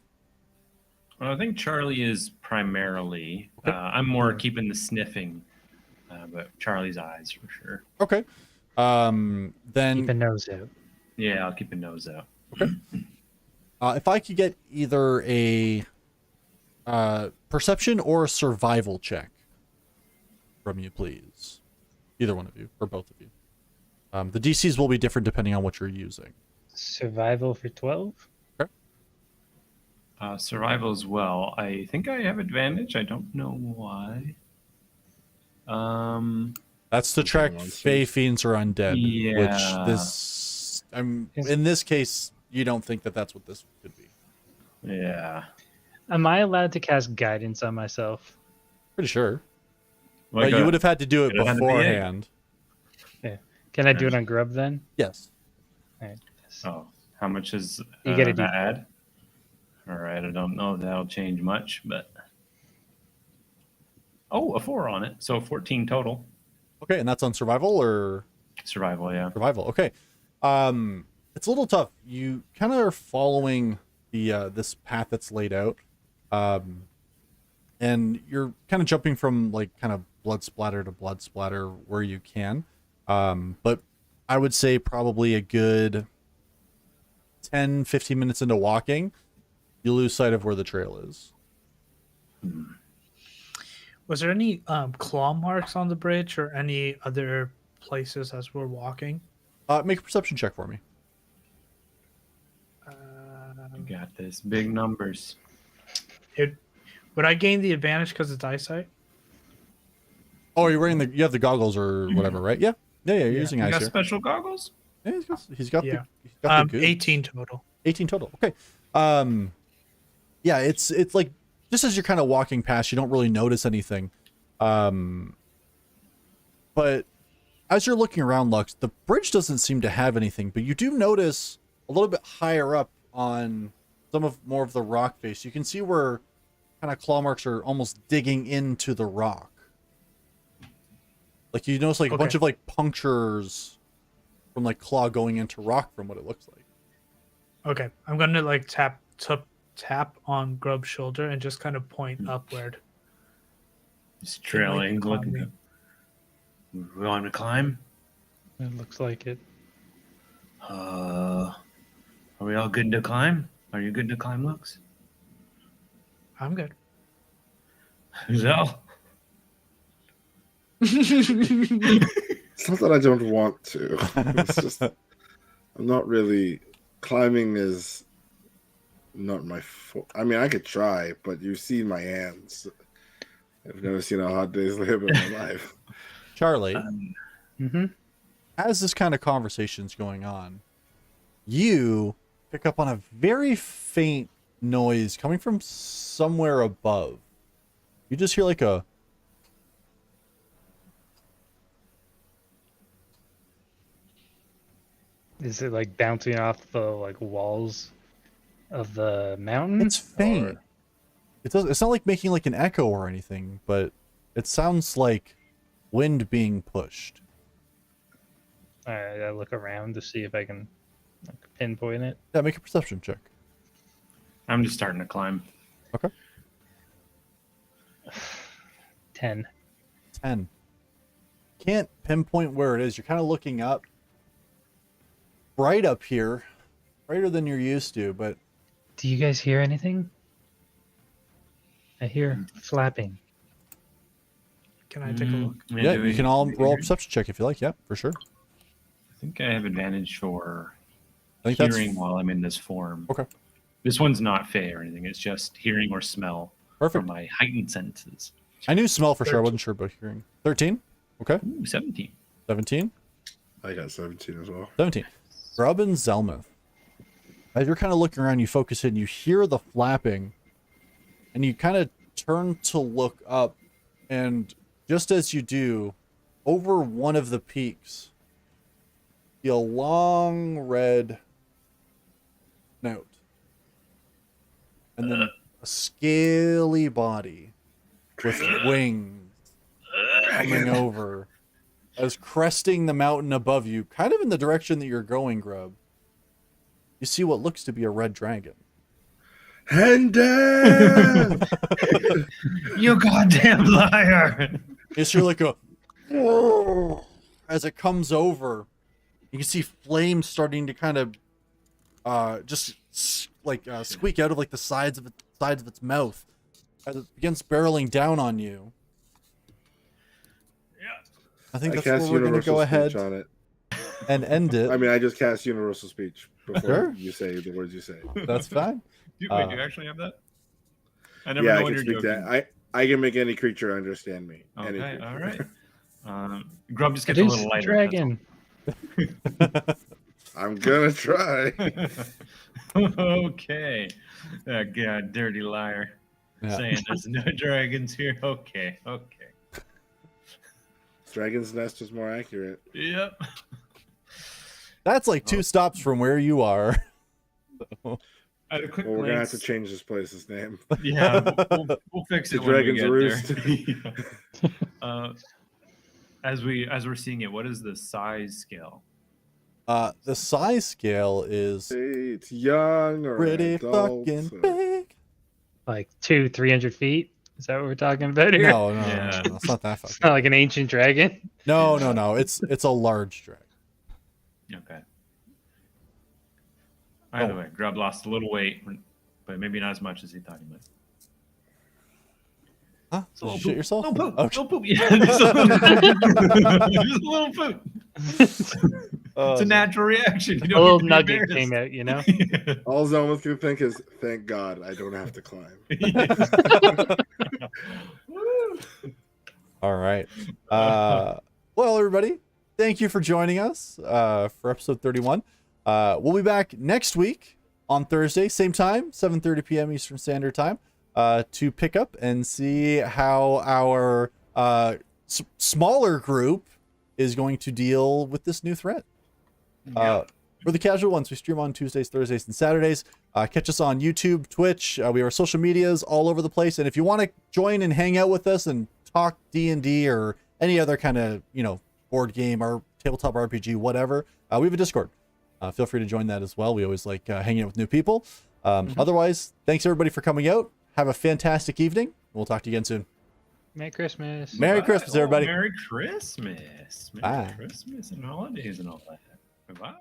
S1: Well, I think Charlie is primarily. I'm more keeping the sniffing, but Charlie's eyes for sure.
S2: Okay. Then
S4: Keep a nose out.
S1: Yeah, I'll keep a nose out.
S2: if I could get either a Perception or a survival check from you, please. Either one of you, or both of you. The DCs will be different depending on what you're using.
S4: Survival for 12?
S1: Survival as well. I think I have advantage. I don't know why.
S2: That's to track
S3: Monsters.
S2: Fey Fiends or Undead.
S1: Yeah.
S2: Which this... in this case, you don't think that that's what this could be.
S1: Yeah.
S4: Am I allowed to cast guidance on myself?
S2: Pretty sure.
S1: Like
S2: But you would have had to do it
S1: could have had to be
S2: beforehand.
S4: Can I do it on Grub then?
S2: Yes.
S4: Alright.
S1: Oh, how much is
S4: You get a
S1: that
S4: D4.
S1: add? All right, I don't know if that'll change much, but a 4 on it, so 14 total.
S2: Okay, and that's on survival or
S1: Survival, yeah.
S2: survival. Okay. It's a little tough. You kind of are following the this path that's laid out. And you're kind of jumping from like kind of blood splatter to blood splatter where you can. But I would say probably a good 10, 15 minutes into walking, you lose sight of where the trail is.
S5: Was there any claw marks on the bridge or any other places as we're walking?
S2: Make a perception check for me.
S1: You got this. Big numbers.
S5: Would I gain the advantage because it's eyesight?
S2: Oh, you're wearing you have the goggles or whatever, right? Yeah. Yeah, you're using
S1: You
S2: eyes
S1: got
S2: here.
S1: special goggles?
S2: Yeah, he's got
S5: Yeah.
S2: the goods.
S5: 18 total.
S2: 18 total. Okay. Yeah, it's like just as you're kind of walking past, you don't really notice anything. But as you're looking around, Lux, the bridge doesn't seem to have anything, but you do notice a little bit higher up on more of the rock face. You can see where kind of claw marks are almost digging into the rock. Like you notice like a bunch
S5: Okay.
S2: of like punctures from like claw going into rock from what it looks like.
S5: Okay, I'm gonna like tap on Grub's shoulder and just kind of point upward.
S1: Just trailing,
S5: Like
S1: looking.
S5: climbing.
S1: We want to climb?
S4: It looks like it.
S1: Are we all good to climb? Are you good to climb, Lux?
S5: I'm good.
S1: Zell?
S3: It's not that I don't want to. It's just I'm not really climbing is not my I mean, I could try, but you've seen my hands. I've never seen a hard day's labor in my life.
S2: Charlie,
S4: Mm-hmm.
S2: as this kind of conversation's going on, you pick up on a very faint noise coming from somewhere above. You just hear like a
S4: Is it like bouncing off the like walls of the mountain?
S2: it's faint.
S4: Or-
S2: It's not like making like an echo or anything, but it sounds like wind being pushed.
S4: Alright, I look around to see if I can like, pinpoint it.
S2: Yeah, make a perception check.
S1: I'm just starting to climb.
S2: Okay.
S4: 10.
S2: 10. Can't pinpoint where it is. You're kind of looking up. Bright up here. Brighter than you're used to, but
S4: Do you guys hear anything? I hear flapping.
S5: Can I take a look?
S2: yeah, you can all roll a perception check if you like. Yeah, for sure.
S1: I think I have advantage for
S2: I think
S1: hearing
S2: that's
S1: while I'm in this form.
S2: okay.
S1: This one's not Fey or anything. It's just hearing or smell
S2: Perfect.
S1: from my heightened senses.
S2: I knew smell for sure. I wasn't sure about hearing. 13. Okay.
S1: Ooh, 17.
S2: 17.
S3: I got 17 as well.
S2: 17. Grub and Zelmuth. As you're kind of looking around, you focus in, you hear the flapping, and you kind of turn to look up, and just as you do, over one of the peaks, you see a long red note. And then a scaly body with wings coming over as cresting the mountain above you, kind of in the direction that you're going, Grub. You see what looks to be a red dragon.
S3: Hendon!
S1: You goddamn liar!
S2: You see like a as it comes over, you can see flames starting to kind of just squeak out of like the sides of its mouth, as it begins barreling down on you.
S1: Yeah.
S2: I think
S3: I
S2: that's where
S3: cast
S2: we're going to
S3: universal
S2: go ahead
S3: speech on it.
S2: and end it.
S3: I mean, I just cast universal speech before
S2: Sure.
S3: you say the words you say.
S2: That's fine.
S1: Do
S2: Uh,
S1: you actually have that? I never
S3: Yeah,
S1: know
S3: I
S1: when
S3: can
S1: you're
S3: speak
S1: joking.
S3: that. I can make any creature understand me. Any
S1: Okay,
S3: creature.
S1: all right. Grub just
S4: It
S1: gets a
S4: is
S1: little lighter.
S4: dragon.
S3: I'm gonna try.
S1: that's all. Okay. God, dirty liar.
S2: Yeah.
S1: Saying there's no dragons here. Okay.
S3: Dragon's Nest is more accurate.
S1: Yep.
S2: That's like 2 stops from where you are.
S1: At a quick
S3: Well, we're gonna have to
S1: glance-
S3: change this place's name.
S1: Yeah, we'll fix
S3: The
S1: it when we
S3: Dragon's
S1: get there. As we're seeing it, what is the size scale?
S2: The size scale is
S3: Hey, it's young or
S2: pretty
S3: adult,
S2: fucking
S3: or-
S2: big.
S4: Like 200-300 feet. Is that what we're talking about here?
S2: No,
S1: Yeah.
S2: it's not that
S4: It's
S2: fucking.
S4: not like an ancient dragon.
S2: No. It's a large dragon.
S1: Okay. Either
S2: Oh.
S1: way, Grub lost a little weight, but maybe not as much as he thought he might.
S2: Huh?
S1: It's a little
S2: Did you shit
S1: poop.
S2: yourself?
S1: Little poop.
S2: Okay.
S1: Little poop. Yeah, just a little poop. It's a natural reaction. You
S4: A
S1: don't
S4: little
S1: need to be
S4: nugget came out, you know?
S1: embarrassed.
S3: All Zelma's gonna think is, "Thank God, I don't have to climb."
S2: All right. Well, everybody, thank you for joining us for episode 31. We'll be back next week on Thursday, same time, 7:30 p.m. Eastern Standard Time, to pick up and see how our smaller group is going to deal with this new threat. For the casual ones, we stream on Tuesdays, Thursdays, and Saturdays. Catch us on YouTube, Twitch. We have our social medias all over the place. And if you want to join and hang out with us and talk D&D or any other kind of, board game or tabletop RPG, whatever, we have a Discord. Feel free to join that as well. We always like hanging out with new people. Otherwise, thanks everybody for coming out. Have a fantastic evening. We'll talk to you again soon.
S4: Merry Christmas.
S2: Merry Christmas, everybody.
S1: Merry Christmas.
S2: Bye.
S1: Merry Christmas and holidays and all that. Bye-bye.